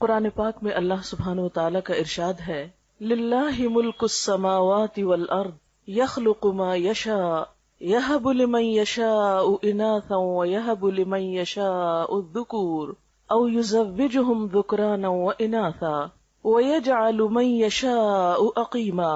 قرآن پاک میں اللہ سبحانہ و تعالیٰ کا ارشاد ہے، للہ ملک السماوات والارض یخلق ما یشاء یہب لمن یشاء اناثا ویہب لمن یشاء الذکور او یزوجہم ذکرانا واناثا ویجعل من یشاء عقیما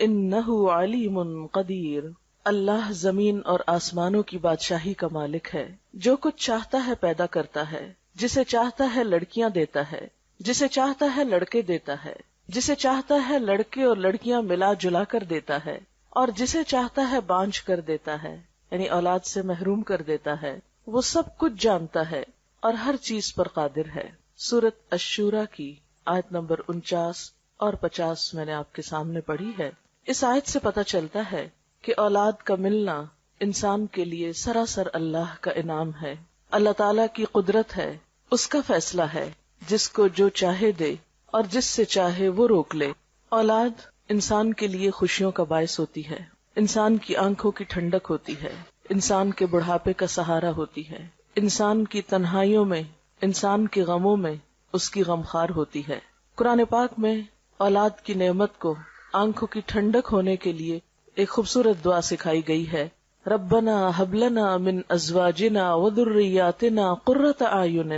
انہ علیم قدیر۔ اللہ زمین اور آسمانوں کی بادشاہی کا مالک ہے، جو کچھ چاہتا ہے پیدا کرتا ہے، جسے چاہتا ہے لڑکیاں دیتا ہے، جسے چاہتا ہے لڑکے دیتا ہے، جسے چاہتا ہے لڑکے اور لڑکیاں ملا جلا کر دیتا ہے، اور جسے چاہتا ہے بانجھ کر دیتا ہے، یعنی اولاد سے محروم کر دیتا ہے۔ وہ سب کچھ جانتا ہے اور ہر چیز پر قادر ہے۔ سورۃ الشورى کی آیت نمبر 49 اور 50 میں نے آپ کے سامنے پڑھی ہے۔ اس آیت سے پتہ چلتا ہے کہ اولاد کا ملنا انسان کے لیے سراسر اللہ کا انعام ہے، اللہ تعالیٰ کی قدرت ہے، اس کا فیصلہ ہے، جس کو جو چاہے دے اور جس سے چاہے وہ روک لے۔ اولاد انسان کے لیے خوشیوں کا باعث ہوتی ہے، انسان کی آنکھوں کی ٹھنڈک ہوتی ہے، انسان کے بڑھاپے کا سہارا ہوتی ہے، انسان کی تنہائیوں میں، انسان کے غموں میں اس کی غمخوار ہوتی ہے۔ قرآن پاک میں اولاد کی نعمت کو آنکھوں کی ٹھنڈک ہونے کے لیے ایک خوبصورت دعا سکھائی گئی ہے، ربنا ہب لنا من ازواجنا وذریاتنا قرۃ اعین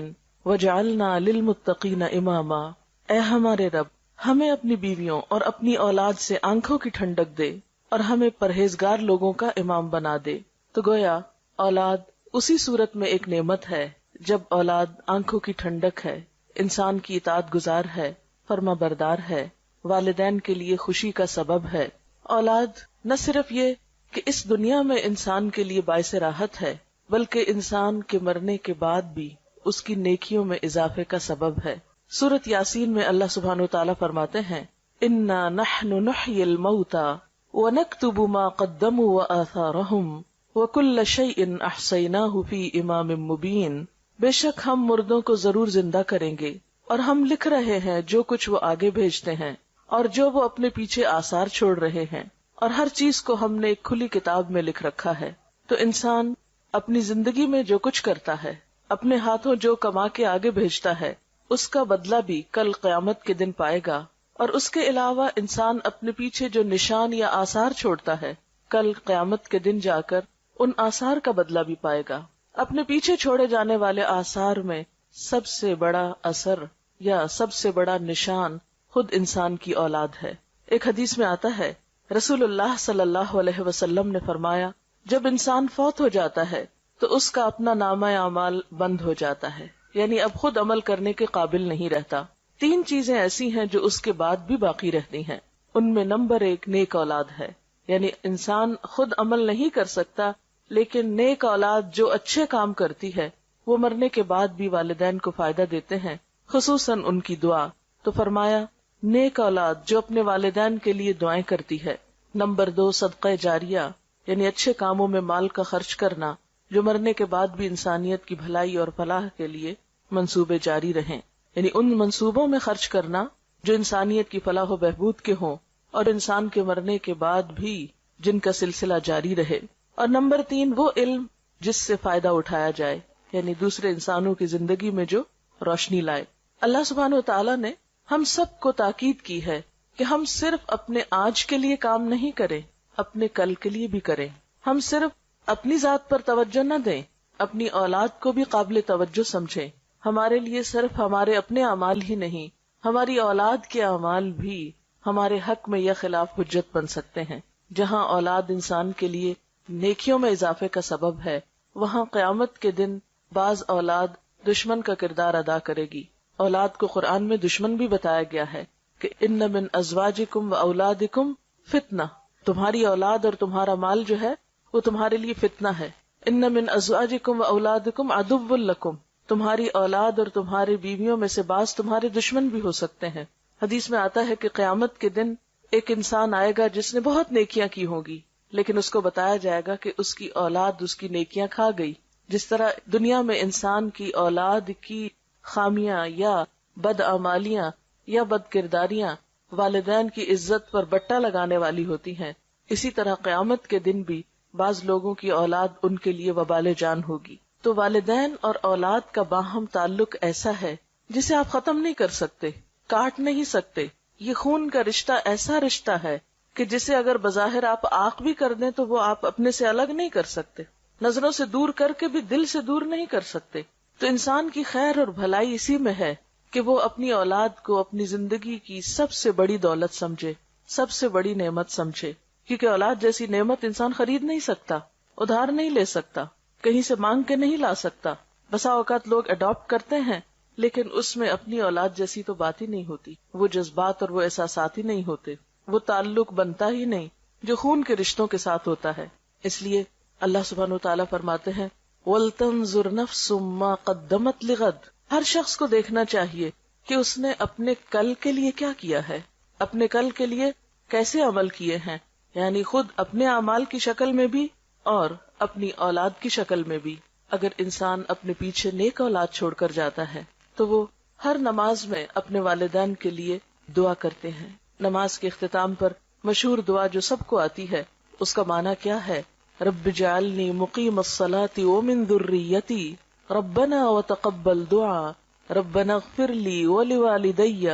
وجعلنا للمتقین اماما۔ اے ہمارے رب، ہمیں اپنی بیویوں اور اپنی اولاد سے آنکھوں کی ٹھنڈک دے اور ہمیں پرہیزگار لوگوں کا امام بنا دے۔ تو گویا اولاد اسی صورت میں ایک نعمت ہے جب اولاد آنکھوں کی ٹھنڈک ہے، انسان کی اطاعت گزار ہے، فرما بردار ہے، والدین کے لیے خوشی کا سبب ہے۔ اولاد نہ صرف یہ کہ اس دنیا میں انسان کے لیے باعث راحت ہے، بلکہ انسان کے مرنے کے بعد بھی اس کی نیکیوں میں اضافے کا سبب ہے۔ سورۃ یاسین میں اللہ سبحانہ و تعالیٰ فرماتے ہیں، انا نحن نحیی الموتى ونکتب ما قدموا وآثارهم وکل شیء احصیناہ فی امام مبین۔ بے شک ہم مردوں کو ضرور زندہ کریں گے، اور ہم لکھ رہے ہیں جو کچھ وہ آگے بھیجتے ہیں اور جو وہ اپنے پیچھے آثار چھوڑ رہے ہیں، اور ہر چیز کو ہم نے ایک کھلی کتاب میں لکھ رکھا ہے۔ تو انسان اپنی زندگی میں جو کچھ کرتا ہے، اپنے ہاتھوں جو کما کے آگے بھیجتا ہے، اس کا بدلہ بھی کل قیامت کے دن پائے گا، اور اس کے علاوہ انسان اپنے پیچھے جو نشان یا آثار چھوڑتا ہے، کل قیامت کے دن جا کر ان آثار کا بدلہ بھی پائے گا۔ اپنے پیچھے چھوڑے جانے والے آثار میں سب سے بڑا اثر یا سب سے بڑا نشان خود انسان کی اولاد ہے۔ ایک حدیث میں آتا ہے، رسول اللہ صلی اللہ علیہ وسلم نے فرمایا، جب انسان فوت ہو جاتا ہے تو اس کا اپنا نامہ اعمال بند ہو جاتا ہے، یعنی اب خود عمل کرنے کے قابل نہیں رہتا۔ 3 چیزیں ایسی ہیں جو اس کے بعد بھی باقی رہتی ہیں، ان میں نمبر 1 نیک اولاد ہے، یعنی انسان خود عمل نہیں کر سکتا، لیکن نیک اولاد جو اچھے کام کرتی ہے وہ مرنے کے بعد بھی والدین کو فائدہ دیتے ہیں، خصوصاً ان کی دعا۔ تو فرمایا نیک اولاد جو اپنے والدین کے لیے دعائیں کرتی ہے۔ نمبر 2 صدقہ جاریہ، یعنی اچھے کاموں میں مال کا خرچ کرنا جو مرنے کے بعد بھی انسانیت کی بھلائی اور فلاح کے لیے منصوبے جاری رہیں، یعنی ان منصوبوں میں خرچ کرنا جو انسانیت کی فلاح و بہبود کے ہوں اور انسان کے مرنے کے بعد بھی جن کا سلسلہ جاری رہے۔ اور نمبر 3 وہ علم جس سے فائدہ اٹھایا جائے، یعنی دوسرے انسانوں کی زندگی میں جو روشنی لائے۔ اللہ سبحانہ و تعالیٰ نے ہم سب کو تاکید کی ہے کہ ہم صرف اپنے آج کے لیے کام نہیں کریں، اپنے کل کے لیے بھی کریں۔ ہم صرف اپنی ذات پر توجہ نہ دیں، اپنی اولاد کو بھی قابل توجہ سمجھیں۔ ہمارے لیے صرف ہمارے اپنے اعمال ہی نہیں، ہماری اولاد کے اعمال بھی ہمارے حق میں یا خلاف حجت بن سکتے ہیں۔ جہاں اولاد انسان کے لیے نیکیوں میں اضافے کا سبب ہے، وہاں قیامت کے دن بعض اولاد دشمن کا کردار ادا کرے گی۔ اولاد کو قرآن میں دشمن بھی بتایا گیا ہے کہ ان من ازواجکم و اولادکم فتنہ، تمہاری اولاد اور تمہارا مال جو ہے وہ تمہارے لیے فتنہ ہے۔ ان من ازواجکم و اولادکم عدو لکم، تمہاری اولاد اور تمہاری بیویوں میں سے بعض تمہارے دشمن بھی ہو سکتے ہیں۔ حدیث میں آتا ہے کہ قیامت کے دن ایک انسان آئے گا جس نے بہت نیکیاں کی ہوں گی، لیکن اس کو بتایا جائے گا کہ اس کی اولاد اس کی نیکیاں کھا گئی۔ جس طرح دنیا میں انسان کی اولاد کی خامیاں یا بدعمالیاں یا بد کرداریاں والدین کی عزت پر بٹا لگانے والی ہوتی ہیں، اسی طرح قیامت کے دن بھی بعض لوگوں کی اولاد ان کے لیے وبال جان ہوگی۔ تو والدین اور اولاد کا باہم تعلق ایسا ہے جسے آپ ختم نہیں کر سکتے، کاٹ نہیں سکتے. یہ خون کا رشتہ ایسا رشتہ ہے کہ جسے اگر بظاہر آپ آنکھ بھی کر دیں تو وہ آپ اپنے سے الگ نہیں کر سکتے، نظروں سے دور کر کے بھی دل سے دور نہیں کر سکتے. تو انسان کی خیر اور بھلائی اسی میں ہے کہ وہ اپنی اولاد کو اپنی زندگی کی سب سے بڑی دولت سمجھے، سب سے بڑی نعمت سمجھے. کیونکہ اولاد جیسی نعمت انسان خرید نہیں سکتا، ادھار نہیں لے سکتا، کہیں سے مانگ کے نہیں لا سکتا. بسا اوقات لوگ اڈاپٹ کرتے ہیں لیکن اس میں اپنی اولاد جیسی تو بات ہی نہیں ہوتی، وہ جذبات اور وہ احساسات ہی نہیں ہوتے، وہ تعلق بنتا ہی نہیں جو خون کے رشتوں کے ساتھ ہوتا ہے. اس لیے اللہ سبحانہ و تعالیٰ فرماتے ہیں وَلْتَنظُرْ نَفْسٌ مَّا قَدَّمَتْ لِغَدٍ. ہر شخص کو دیکھنا چاہیے کہ اس نے اپنے کل کے لیے کیا کیا ہے، اپنے کل کے لیے کیسے عمل کیے ہیں، یعنی خود اپنے اعمال کی شکل میں بھی اور اپنی اولاد کی شکل میں بھی. اگر انسان اپنے پیچھے نیک اولاد چھوڑ کر جاتا ہے تو وہ ہر نماز میں اپنے والدین کے لیے دعا کرتے ہیں. نماز کے اختتام پر مشہور دعا جو سب کو آتی ہے، اس کا معنی کیا ہے؟ رب اجعلنی مقیم الصلاۃ ومن ذریتی ربنا وتقبل دعا ربنا اغفر لی ولوالدی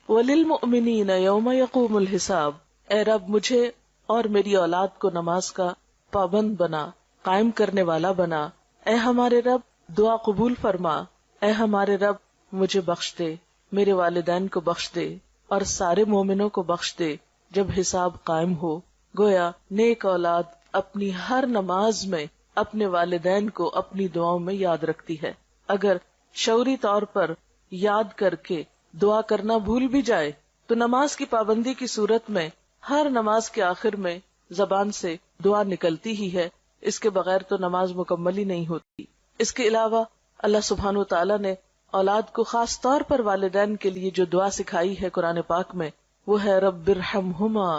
وللمؤمنین یوم یقوم الحساب. اے رب مجھے اور میری اولاد کو نماز کا پابند بنا، قائم کرنے والا بنا. اے ہمارے رب دعا قبول فرما. اے ہمارے رب مجھے بخش دے، میرے والدین کو بخش دے اور سارے مومنوں کو بخش دے جب حساب قائم ہو. گویا نیک اولاد اپنی ہر نماز میں اپنے والدین کو اپنی دعاؤں میں یاد رکھتی ہے. اگر شعوری طور پر یاد کر کے دعا کرنا بھول بھی جائے تو نماز کی پابندی کی صورت میں ہر نماز کے آخر میں زبان سے دعا نکلتی ہی ہے، اس کے بغیر تو نماز مکمل ہی نہیں ہوتی. اس کے علاوہ اللہ سبحانہ وتعالیٰ نے اولاد کو خاص طور پر والدین کے لیے جو دعا سکھائی ہے قرآن پاک میں، وہ ہے رب ارحمہما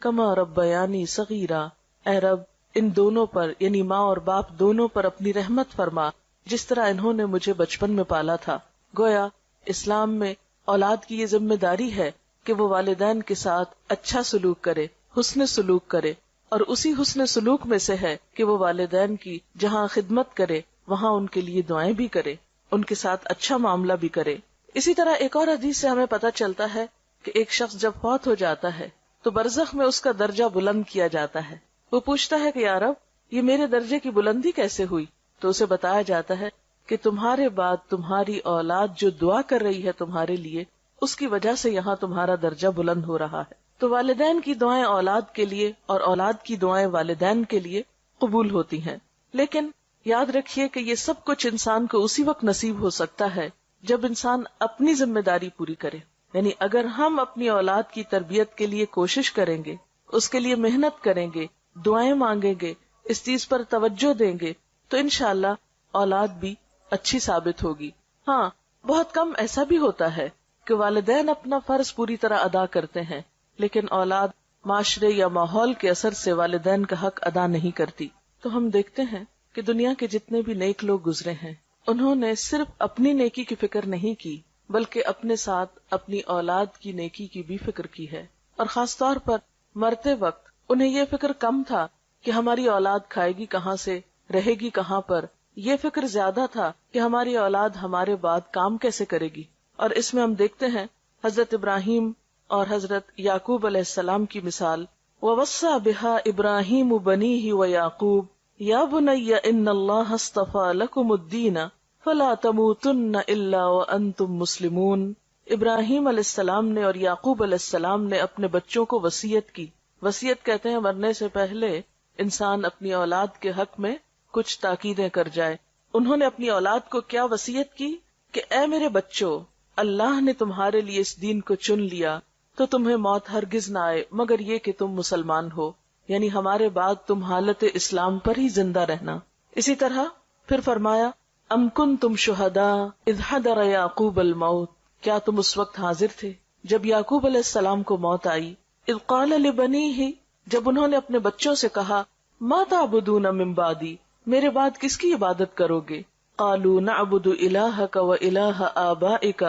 کما ربیانی صغیرا. اے رب ان دونوں پر یعنی ماں اور باپ دونوں پر اپنی رحمت فرما جس طرح انہوں نے مجھے بچپن میں پالا تھا. گویا اسلام میں اولاد کی یہ ذمہ داری ہے کہ وہ والدین کے ساتھ اچھا سلوک کرے، حسن سلوک کرے، اور اسی حسن سلوک میں سے ہے کہ وہ والدین کی جہاں خدمت کرے وہاں ان کے لیے دعائیں بھی کرے، ان کے ساتھ اچھا معاملہ بھی کرے. اسی طرح ایک اور حدیث سے ہمیں پتہ چلتا ہے کہ ایک شخص جب فوت ہو جاتا ہے تو برزخ میں اس کا درجہ بلند کیا جاتا ہے. وہ پوچھتا ہے کہ یا رب یہ میرے درجے کی بلندی کیسے ہوئی؟ تو اسے بتایا جاتا ہے کہ تمہارے بعد تمہاری اولاد جو دعا کر رہی ہے تمہارے لیے، اس کی وجہ سے یہاں تمہارا درجہ بلند ہو رہا ہے. تو والدین کی دعائیں اولاد کے لیے اور اولاد کی دعائیں والدین کے لیے قبول ہوتی ہیں. لیکن یاد رکھیے کہ یہ سب کچھ انسان کو اسی وقت نصیب ہو سکتا ہے جب انسان اپنی ذمہ داری پوری کرے. یعنی اگر ہم اپنی اولاد کی تربیت کے لیے کوشش کریں گے، اس کے لیے محنت کریں گے، دعائیں مانگیں گے، اس چیز پر توجہ دیں گے تو انشاءاللہ اولاد بھی اچھی ثابت ہوگی. ہاں بہت کم ایسا بھی ہوتا ہے کہ والدین اپنا فرض پوری طرح ادا کرتے ہیں لیکن اولاد معاشرے یا ماحول کے اثر سے والدین کا حق ادا نہیں کرتی. تو ہم دیکھتے ہیں کہ دنیا کے جتنے بھی نیک لوگ گزرے ہیں انہوں نے صرف اپنی نیکی کی فکر نہیں کی بلکہ اپنے ساتھ اپنی اولاد کی نیکی کی بھی فکر کی ہے. اور خاص طور پر مرتے وقت انہیں یہ فکر کم تھا کہ ہماری اولاد کھائے گی کہاں سے، رہے گی کہاں پر. یہ فکر زیادہ تھا کہ ہماری اولاد ہمارے بعد کام کیسے کرے گی. اور اس میں ہم دیکھتے ہیں حضرت ابراہیم اور حضرت یعقوب علیہ السلام کی مثال. وَوَصَّى بِهَا إِبْرَاهِيمُ بَنِيهِ وَيَعْقُوبُ يَا بُنَيَّ إِنَّ اللَّهَ اصْطَفَى لَكُمُ الدِّينَ فَلَا تَمُوتُنَّ إِلَّا وَأَنْتُمْ مُسْلِمُونَ. ابراہیم علیہ السلام نے اور یعقوب علیہ السلام نے اپنے بچوں کو وصیت کی. وصیت کہتے ہیں مرنے سے پہلے انسان اپنی اولاد کے حق میں کچھ تاکیدیں کر جائے. انہوں نے اپنی اولاد کو کیا وصیت کی کہ اے میرے بچوں، اللہ نے تمہارے لیے اس دین کو چن لیا تو تمہیں موت ہرگز نہ آئے مگر یہ کہ تم مسلمان ہو، یعنی ہمارے بعد تم حالت اسلام پر ہی زندہ رہنا. اسی طرح پھر فرمایا ام کنتم شہداء اذ حضر یعقوب الموت. کیا تم اس وقت حاضر تھے جب یعقوب علیہ السلام کو موت آئی. اذ قال لبنیہ، جب انہوں نے اپنے بچوں سے کہا ما تعبدون من بعدی، میرے بعد کس کی عبادت کرو گے. قالوا نعبد الہک و الہ آبائک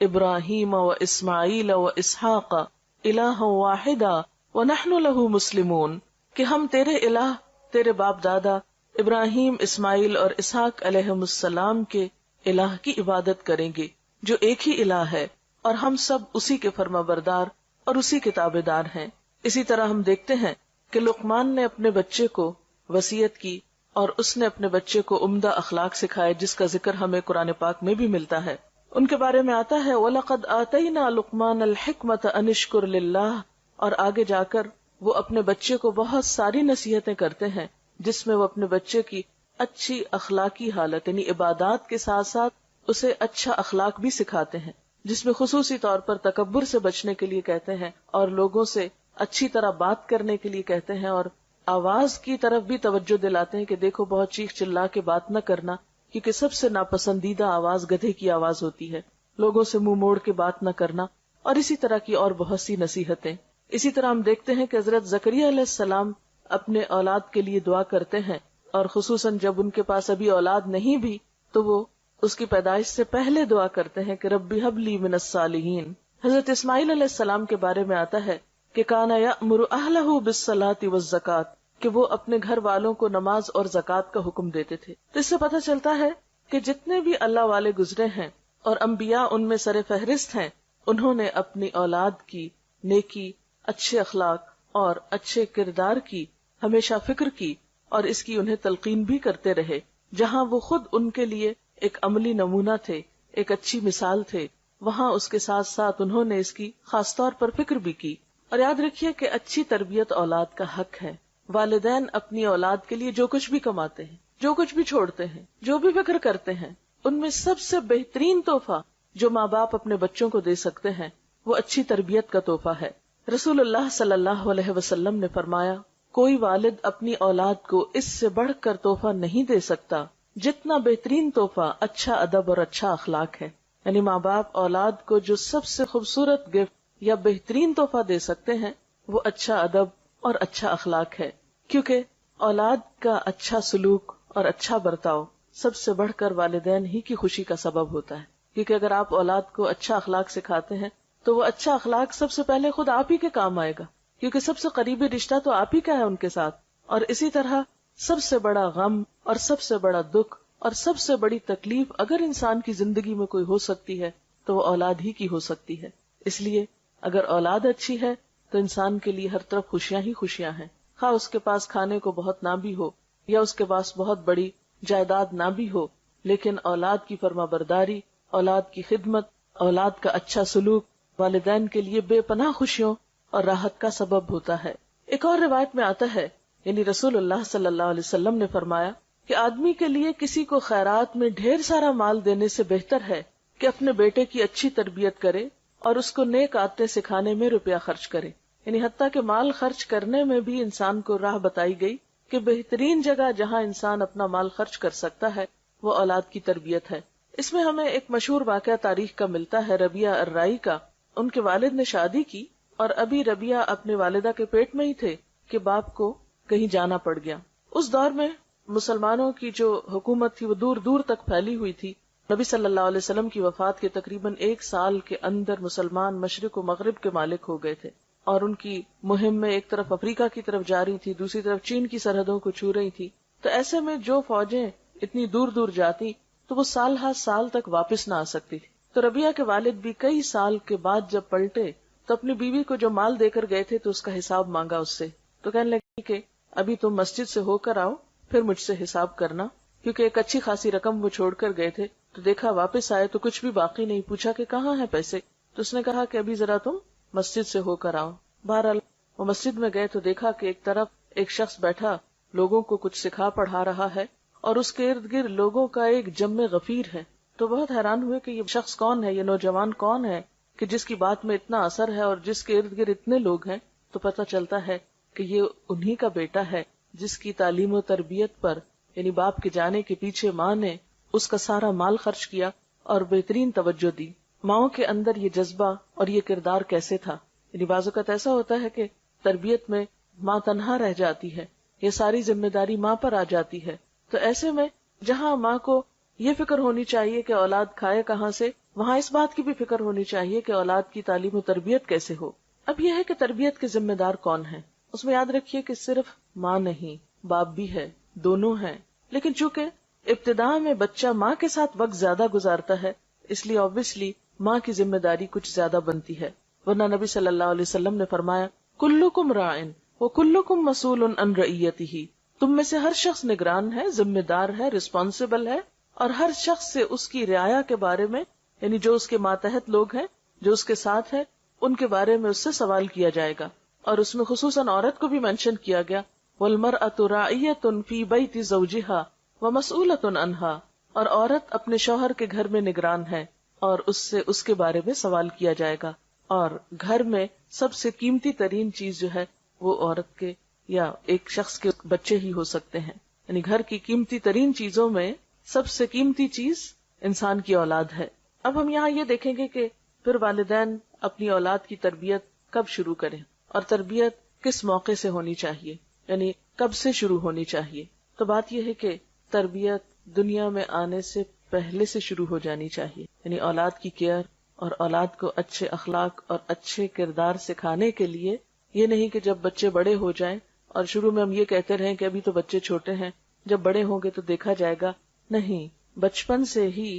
ابراہیم و اسماعیل و اسحاق الہا واحدا ونحن له مسلمون، کہ ہم تیرے الہ، تیرے باپ دادا ابراہیم، اسماعیل اور اسحاق علیہم السلام کے الہ کی عبادت کریں گے جو ایک ہی الہ ہے اور ہم سب اسی کے فرما بردار اور اسی کے تابعدار ہیں۔ اسی طرح ہم دیکھتے ہیں کہ لقمان نے اپنے بچے کو وصیت کی اور اس نے اپنے بچے کو عمدہ اخلاق سکھائے، جس کا ذکر ہمیں قرآن پاک میں بھی ملتا ہے۔ ان کے بارے میں آتا ہے وَلَقَدْ آتَيْنَا لُقْمَانَ الْحِكْمَةَ أَنِ اشْكُرْ لِلَّهِ، اور آگے جا کر وہ اپنے بچے کو بہت ساری نصیحتیں کرتے ہیں جس میں وہ اپنے بچے کی اچھی اخلاقی حالت یعنی عبادات کے ساتھ ساتھ اسے اچھا اخلاق بھی سکھاتے ہیں، جس میں خصوصی طور پر تکبر سے بچنے کے لیے کہتے ہیں اور لوگوں سے اچھی طرح بات کرنے کے لیے کہتے ہیں، اور آواز کی طرف بھی توجہ دلاتے ہیں کہ دیکھو بہت چیخ چلا کے بات نہ کرنا، کیونکہ سب سے ناپسندیدہ آواز گدھے کی آواز ہوتی ہے، لوگوں سے منہ موڑ کے بات نہ کرنا، اور اسی طرح کی اور بہت سی نصیحتیں۔ اسی طرح ہم دیکھتے ہیں کہ حضرت زکریا علیہ السلام اپنے اولاد کے لیے دعا کرتے ہیں، اور خصوصاً جب ان کے پاس ابھی اولاد نہیں بھی تو وہ اس کی پیدائش سے پہلے دعا کرتے ہیں کہ ربی ہب لی من الصالحین۔ حضرت اسماعیل علیہ السلام کے بارے میں آتا ہے کہ کانا یأمر اہلہ بالصلاۃ والزکاۃ، کہ وہ اپنے گھر والوں کو نماز اور زکوٰۃ کا حکم دیتے تھے۔ تو اس سے پتہ چلتا ہے کہ جتنے بھی اللہ والے گزرے ہیں اور انبیاء ان میں سر فہرست ہیں، انہوں نے اپنی اولاد کی نیکی، اچھے اخلاق اور اچھے کردار کی ہمیشہ فکر کی، اور اس کی انہیں تلقین بھی کرتے رہے۔ جہاں وہ خود ان کے لیے ایک عملی نمونہ تھے، ایک اچھی مثال تھے، وہاں اس کے ساتھ ساتھ انہوں نے اس کی خاص طور پر فکر بھی کی۔ اور یاد رکھیے کہ اچھی تربیت اولاد کا حق ہے۔ والدین اپنی اولاد کے لیے جو کچھ بھی کماتے ہیں، جو کچھ بھی چھوڑتے ہیں، جو بھی فکر کرتے ہیں، ان میں سب سے بہترین تحفہ جو ماں باپ اپنے بچوں کو دے سکتے ہیں وہ اچھی تربیت کا تحفہ ہے۔ رسول اللہ صلی اللہ علیہ وسلم نے فرمایا، کوئی والد اپنی اولاد کو اس سے بڑھ کر تحفہ نہیں دے سکتا جتنا بہترین تحفہ اچھا ادب اور اچھا اخلاق ہے۔ یعنی ماں باپ اولاد کو جو سب سے خوبصورت گفٹ یا بہترین تحفہ دے سکتے ہیں وہ اچھا ادب اور اچھا اخلاق ہے، کیونکہ اولاد کا اچھا سلوک اور اچھا برتاؤ سب سے بڑھ کر والدین ہی کی خوشی کا سبب ہوتا ہے۔ کیونکہ اگر آپ اولاد کو اچھا اخلاق سکھاتے ہیں تو وہ اچھا اخلاق سب سے پہلے خود آپ ہی کے کام آئے گا، کیونکہ سب سے قریبی رشتہ تو آپ ہی کا ہے ان کے ساتھ۔ اور اسی طرح سب سے بڑا غم اور سب سے بڑا دکھ اور سب سے بڑی تکلیف اگر انسان کی زندگی میں کوئی ہو سکتی ہے تو وہ اولاد ہی کی ہو سکتی ہے۔ اس لیے اگر اولاد اچھی ہے تو انسان کے لیے ہر طرف خوشیاں ہی خوشیاں ہیں، خواہ اس کے پاس کھانے کو بہت نہ بھی ہو یا اس کے پاس بہت بڑی جائیداد نہ بھی ہو، لیکن اولاد کی فرما برداری، اولاد کی خدمت، اولاد کا اچھا سلوک والدین کے لیے بے پناہ خوشیوں اور راحت کا سبب ہوتا ہے۔ ایک اور روایت میں آتا ہے، یعنی رسول اللہ صلی اللہ علیہ وسلم نے فرمایا کہ آدمی کے لیے کسی کو خیرات میں ڈھیر سارا مال دینے سے بہتر ہے کہ اپنے بیٹے کی اچھی تربیت کرے اور اس کو نیک عادتیں سکھانے میں روپیہ خرچ کرے۔ یعنی حتیٰ کہ مال خرچ کرنے میں بھی انسان کو راہ بتائی گئی کہ بہترین جگہ جہاں انسان اپنا مال خرچ کر سکتا ہے وہ اولاد کی تربیت ہے۔ اس میں ہمیں ایک مشہور واقعہ تاریخ کا ملتا ہے ربیہ الرائی کا۔ ان کے والد نے شادی کی اور ابھی ربیہ اپنے والدہ کے پیٹ میں ہی تھے کہ باپ کو کہیں جانا پڑ گیا۔ اس دور میں مسلمانوں کی جو حکومت تھی وہ دور دور تک پھیلی ہوئی تھی۔ نبی صلی اللہ علیہ وسلم کی وفات کے تقریباً 1 سال کے اندر مسلمان مشرق و مغرب کے مالک ہو گئے تھے، اور ان کی مہم میں ایک طرف افریقہ کی طرف جا رہی تھی، دوسری طرف چین کی سرحدوں کو چھو رہی تھی۔ تو ایسے میں جو فوجیں اتنی دور دور جاتی تو وہ سال ہر سال تک واپس نہ آ سکتی تھی۔ تو ربیہ کے والد بھی کئی سال کے بعد جب پلٹے تو اپنی بیوی کو جو مال دے کر گئے تھے تو اس کا حساب مانگا اس سے۔ تو کہنے لگی کہ ابھی تم مسجد سے ہو کر آؤ پھر مجھ سے حساب کرنا، کیونکہ ایک اچھی خاصی رقم وہ چھوڑ کر گئے تھے۔ تو دیکھا واپس آئے تو کچھ بھی باقی نہیں، پوچھا کہ کہاں ہیں پیسے، تو اس نے کہا کہ ابھی ذرا تم مسجد سے ہو کر آؤ۔ بہرحال وہ مسجد میں گئے تو دیکھا کہ ایک طرف ایک شخص بیٹھا لوگوں کو کچھ سکھا پڑھا رہا ہے اور اس کے ارد گرد لوگوں کا ایک جم غفیر ہے۔ تو بہت حیران ہوئے کہ یہ شخص کون ہے، یہ نوجوان کون ہے کہ جس کی بات میں اتنا اثر ہے اور جس کے ارد گرد اتنے لوگ ہیں۔ تو پتہ چلتا ہے کہ یہ انہی کا بیٹا ہے جس کی تعلیم و تربیت پر یعنی باپ کے جانے کے پیچھے ماں نے اس کا سارا مال خرچ کیا اور بہترین توجہ دی۔ ماؤں کے اندر یہ جذبہ اور یہ کردار کیسے تھا؟ یعنی بعض اوقات ایسا ہوتا ہے کہ تربیت میں ماں تنہا رہ جاتی ہے، یہ ساری ذمہ داری ماں پر آ جاتی ہے۔ تو ایسے میں جہاں ماں کو یہ فکر ہونی چاہیے کہ اولاد کھائے کہاں سے، وہاں اس بات کی بھی فکر ہونی چاہیے کہ اولاد کی تعلیم و تربیت کیسے ہو۔ اب یہ ہے کہ تربیت کے ذمہ دار کون ہیں، اس میں یاد رکھیے کہ صرف ماں نہیں، باپ بھی ہے، دونوں ہیں۔ لیکن چونکہ ابتدا میں بچہ ماں کے ساتھ وقت زیادہ گزارتا ہے، اس لیے obviously ماں کی ذمہ داری کچھ زیادہ بنتی ہے. ورنہ نبی صلی اللہ علیہ وسلم نے فرمایا کلکم راعن وکلکم مسئول عن رعیتہ، تم میں سے ہر شخص نگران ہے، ذمہ دار ہے، رسپانسبل ہے، اور ہر شخص سے اس کی رعایا کے بارے میں، یعنی جو اس کے ماتحت لوگ ہیں، جو اس کے ساتھ ہیں، ان کے بارے میں اس سے سوال کیا جائے گا. اور اس میں خصوصاً عورت کو بھی مینشن کیا گیا وَالْمَرْأَةُ رَاعِيَةٌ فِي بَيْتِ زَوْجِهَا وَمَسْئُولَةٌ عَنْهَا، اور عورت اپنے شوہر کے گھر میں نگران ہے اور اس سے اس کے بارے میں سوال کیا جائے گا. اور گھر میں سب سے قیمتی ترین چیز جو ہے وہ عورت کے یا ایک شخص کے بچے ہی ہو سکتے ہیں. یعنی گھر کی قیمتی ترین چیزوں میں سب سے قیمتی چیز انسان کی اولاد ہے. اب ہم یہاں یہ دیکھیں گے کہ پھر والدین اپنی اولاد کی تربیت کب شروع کریں اور تربیت کس موقع سے ہونی چاہیے، یعنی کب سے شروع ہونی چاہیے. تو بات یہ ہے کہ تربیت دنیا میں آنے سے پہلے سے شروع ہو جانی چاہیے. یعنی اولاد کی کیئر اور اولاد کو اچھے اخلاق اور اچھے کردار سکھانے کے لیے، یہ نہیں کہ جب بچے بڑے ہو جائیں اور شروع میں ہم یہ کہتے رہیں کہ ابھی تو بچے چھوٹے ہیں، جب بڑے ہوں گے تو دیکھا جائے گا. نہیں، بچپن سے ہی،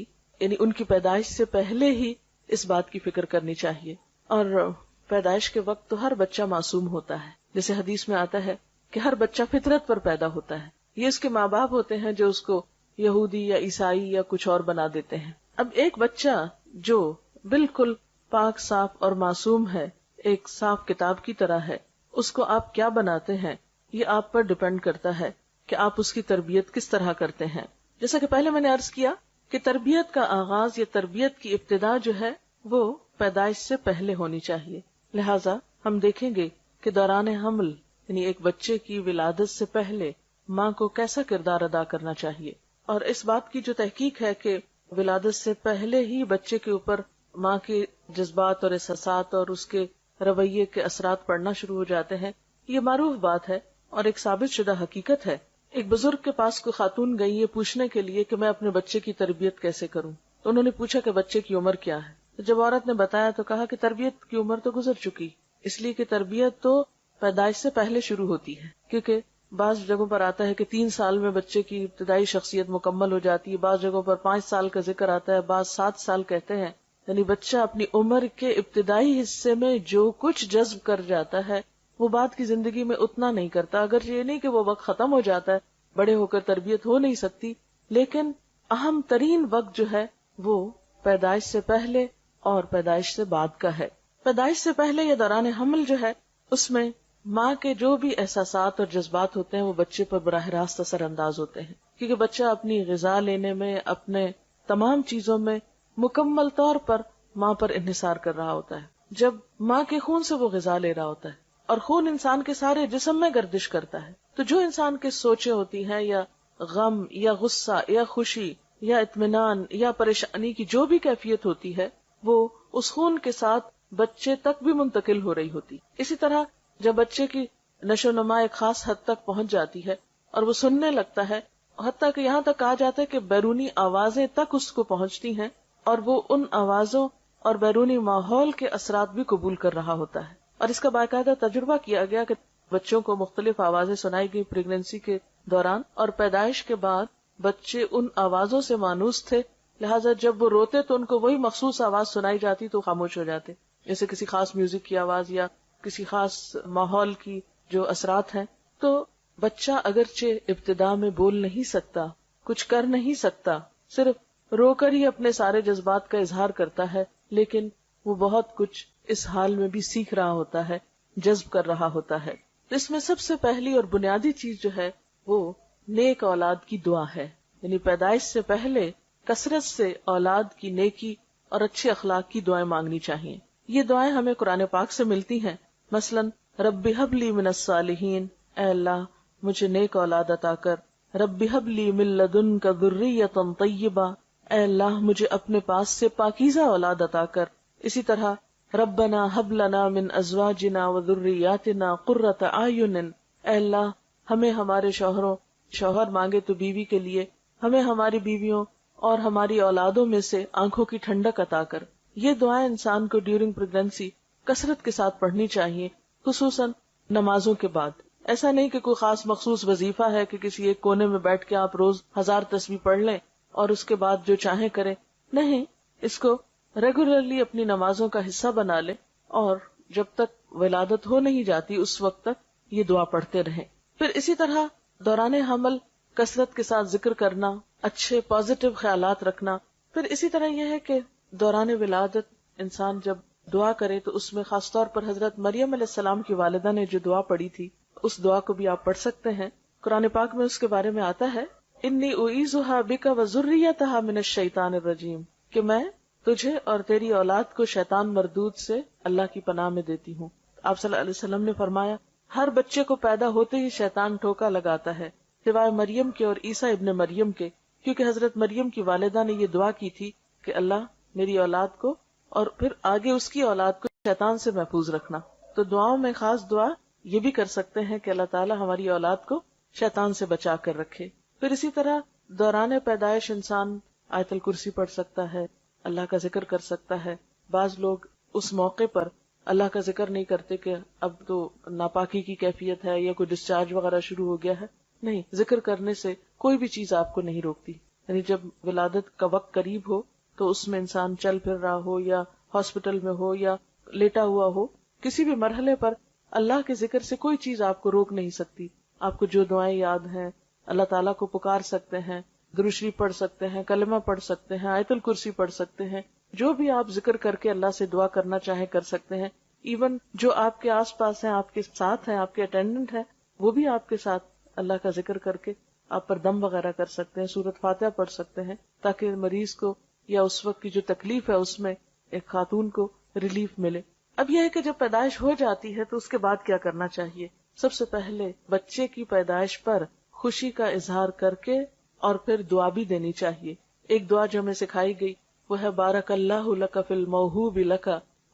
یعنی ان کی پیدائش سے پہلے ہی اس بات کی فکر کرنی چاہیے. اور پیدائش کے وقت تو ہر بچہ معصوم ہوتا ہے، جیسے حدیث میں آتا ہے کہ ہر بچہ فطرت پر پیدا ہوتا ہے. یہ اس کے ماں باپ ہوتے ہیں جو اس کو یہودی یا عیسائی یا کچھ اور بنا دیتے ہیں. اب ایک بچہ جو بالکل پاک صاف اور معصوم ہے، ایک صاف کتاب کی طرح ہے، اس کو آپ کیا بناتے ہیں یہ آپ پر ڈپینڈ کرتا ہے کہ آپ اس کی تربیت کس طرح کرتے ہیں. جیسا کہ پہلے میں نے عرض کیا کہ تربیت کا آغاز یا تربیت کی ابتدا جو ہے وہ پیدائش سے پہلے ہونی چاہیے. لہٰذا ہم دیکھیں گے کہ دوران حمل، یعنی ایک بچے کی ولادت سے پہلے ماں کو کیسا کردار ادا کرنا چاہیے. اور اس بات کی جو تحقیق ہے کہ ولادت سے پہلے ہی بچے کے اوپر ماں کے جذبات اور احساسات اور اس کے رویے کے اثرات پڑنا شروع ہو جاتے ہیں، یہ معروف بات ہے اور ایک ثابت شدہ حقیقت ہے. ایک بزرگ کے پاس کوئی خاتون گئی یہ پوچھنے کے لیے کہ میں اپنے بچے کی تربیت کیسے کروں. تو انہوں نے پوچھا کہ بچے کی عمر کیا ہے. تو جب عورت نے بتایا تو کہا کہ تربیت کی عمر تو گزر چکی، اس لیے کہ تربیت تو پیدائش سے پہلے شروع ہوتی ہے. کیونکہ بعض جگہوں پر آتا ہے کہ 3 سال میں بچے کی ابتدائی شخصیت مکمل ہو جاتی ہے، بعض جگہوں پر 5 سال کا ذکر آتا ہے، بعض 7 سال کہتے ہیں. یعنی بچہ اپنی عمر کے ابتدائی حصے میں جو کچھ جذب کر جاتا ہے وہ بعد کی زندگی میں اتنا نہیں کرتا. اگر یہ نہیں کہ وہ وقت ختم ہو جاتا ہے، بڑے ہو کر تربیت ہو نہیں سکتی، لیکن اہم ترین وقت جو ہے وہ پیدائش سے پہلے اور پیدائش سے بعد کا ہے. پیدائش سے پہلے یا دوران حمل جو ہے اس میں ماں کے جو بھی احساسات اور جذبات ہوتے ہیں وہ بچے پر براہ راست اثر انداز ہوتے ہیں، کیونکہ بچہ اپنی غذا لینے میں، اپنے تمام چیزوں میں مکمل طور پر ماں پر انحصار کر رہا ہوتا ہے. جب ماں کے خون سے وہ غذا لے رہا ہوتا ہے اور خون انسان کے سارے جسم میں گردش کرتا ہے، تو جو انسان کی سوچیں ہوتی ہیں یا غم یا غصہ یا خوشی یا اطمینان یا پریشانی کی جو بھی کیفیت ہوتی ہے وہ اس خون کے ساتھ بچے تک بھی منتقل ہو رہی ہوتی. اسی طرح جب بچے کی نشو و نما ایک خاص حد تک پہنچ جاتی ہے اور وہ سننے لگتا ہے، حتیٰ کہ یہاں تک کہا جاتا ہے کہ بیرونی آوازیں تک اس کو پہنچتی ہیں اور وہ ان آوازوں اور بیرونی ماحول کے اثرات بھی قبول کر رہا ہوتا ہے. اور اس کا باقاعدہ تجربہ کیا گیا کہ بچوں کو مختلف آوازیں سنائی گئی پریگنینسی کے دوران، اور پیدائش کے بعد بچے ان آوازوں سے مانوس تھے، لہٰذا جب وہ روتے تو ان کو وہی مخصوص آواز سنائی جاتی تو خاموش ہو جاتے، جیسے کسی خاص میوزک کی آواز یا کسی خاص ماحول کی جو اثرات ہیں. تو بچہ اگرچہ ابتدا میں بول نہیں سکتا، کچھ کر نہیں سکتا، صرف رو کر ہی اپنے سارے جذبات کا اظہار کرتا ہے، لیکن وہ بہت کچھ اس حال میں بھی سیکھ رہا ہوتا ہے، جذب کر رہا ہوتا ہے. اس میں سب سے پہلی اور بنیادی چیز جو ہے وہ نیک اولاد کی دعا ہے. یعنی پیدائش سے پہلے کثرت سے اولاد کی نیکی اور اچھے اخلاق کی دعائیں مانگنی چاہیے. یہ دعائیں ہمیں قرآن پاک سے ملتی ہیں. مثلا رب ہب لی من الصالحین، اے اللہ مجھے نیک اولاد عطا کر. رب ہب لی من لدنک ذریۃ طیبہ، اے اللہ مجھے اپنے پاس سے پاکیزہ اولاد عطا کر. اسی طرح ربنا ہب لنا من ازواجنا وذریاتنا قرۃ اعین، اے اللہ ہمیں ہمارے شوہر مانگے تو بیوی کے لیے، ہمیں ہماری بیویوں اور ہماری اولادوں میں سے آنکھوں کی ٹھنڈک عطا کر. یہ دعائیں انسان کو ڈیورنگ پریگنینسی کثرت کے ساتھ پڑھنی چاہیے، خصوصاً نمازوں کے بعد. ایسا نہیں کہ کوئی خاص مخصوص وظیفہ ہے کہ کسی ایک کونے میں بیٹھ کے آپ روز 1000 تسبیح پڑھ لیں اور اس کے بعد جو چاہیں کریں. نہیں، اس کو ریگولرلی اپنی نمازوں کا حصہ بنا لے، اور جب تک ولادت ہو نہیں جاتی اس وقت تک یہ دعا پڑھتے رہیں۔ پھر اسی طرح دوران حمل کثرت کے ساتھ ذکر کرنا، اچھے پازیٹیو خیالات رکھنا۔ پھر اسی طرح یہ ہے کہ دوران ولادت انسان جب دعا کرے تو اس میں خاص طور پر حضرت مریم علیہ السلام کی والدہ نے جو دعا پڑھی تھی اس دعا کو بھی آپ پڑھ سکتے ہیں۔ قرآن پاک میں اس کے بارے میں آتا ہے، انی اعیذھا بک وذریتھا من الشیطان الرجیم، کہ میں تجھے اور تیری اولاد کو شیطان مردود سے اللہ کی پناہ میں دیتی ہوں۔ آپ صلی اللہ علیہ وسلم نے فرمایا، ہر بچے کو پیدا ہوتے ہی شیطان ٹھوکا لگاتا ہے سوائے مریم کے اور عیسیٰ ابن مریم کے، کیونکہ حضرت مریم کی والدہ نے یہ دعا کی تھی کہ اللہ میری اولاد کو اور پھر آگے اس کی اولاد کو شیطان سے محفوظ رکھنا۔ تو دعاؤں میں خاص دعا یہ بھی کر سکتے ہیں کہ اللہ تعالیٰ ہماری اولاد کو شیطان سے بچا کر رکھے۔ پھر اسی طرح دوران پیدائش انسان آیت الکرسی پڑھ سکتا ہے، اللہ کا ذکر کر سکتا ہے۔ بعض لوگ اس موقع پر اللہ کا ذکر نہیں کرتے کہ اب تو ناپاکی کی کیفیت ہے یا کوئی ڈسچارج وغیرہ شروع ہو گیا ہے، نہیں، ذکر کرنے سے کوئی بھی چیز آپ کو نہیں روکتی۔ یعنی جب ولادت کا وقت قریب ہو تو اس میں انسان چل پھر رہا ہو یا ہاسپٹل میں ہو یا لیٹا ہوا ہو، کسی بھی مرحلے پر اللہ کے ذکر سے کوئی چیز آپ کو روک نہیں سکتی۔ آپ کو جو دعائیں یاد ہیں اللہ تعالیٰ کو پکار سکتے ہیں، درود شریف پڑھ سکتے ہیں، کلمہ پڑھ سکتے ہیں، آیت الکرسی پڑھ سکتے ہیں، جو بھی آپ ذکر کر کے اللہ سے دعا کرنا چاہیں کر سکتے ہیں۔ ایون جو آپ کے آس پاس ہیں، آپ کے ساتھ ہیں، آپ کے اٹینڈنٹ ہیں، وہ بھی آپ کے ساتھ اللہ کا ذکر کر کے آپ پر دم وغیرہ کر سکتے ہیں، سورۃ فاتحہ پڑھ سکتے ہیں، تاکہ مریض کو یا اس وقت کی جو تکلیف ہے اس میں ایک خاتون کو ریلیف ملے۔ اب یہ ہے کہ جب پیدائش ہو جاتی ہے تو اس کے بعد کیا کرنا چاہیے؟ سب سے پہلے بچے کی پیدائش پر خوشی کا اظہار کر کے اور پھر دعا بھی دینی چاہیے۔ ایک دعا جو ہمیں سکھائی گئی وہ ہے بارک اللہ لک فی الموہوب لک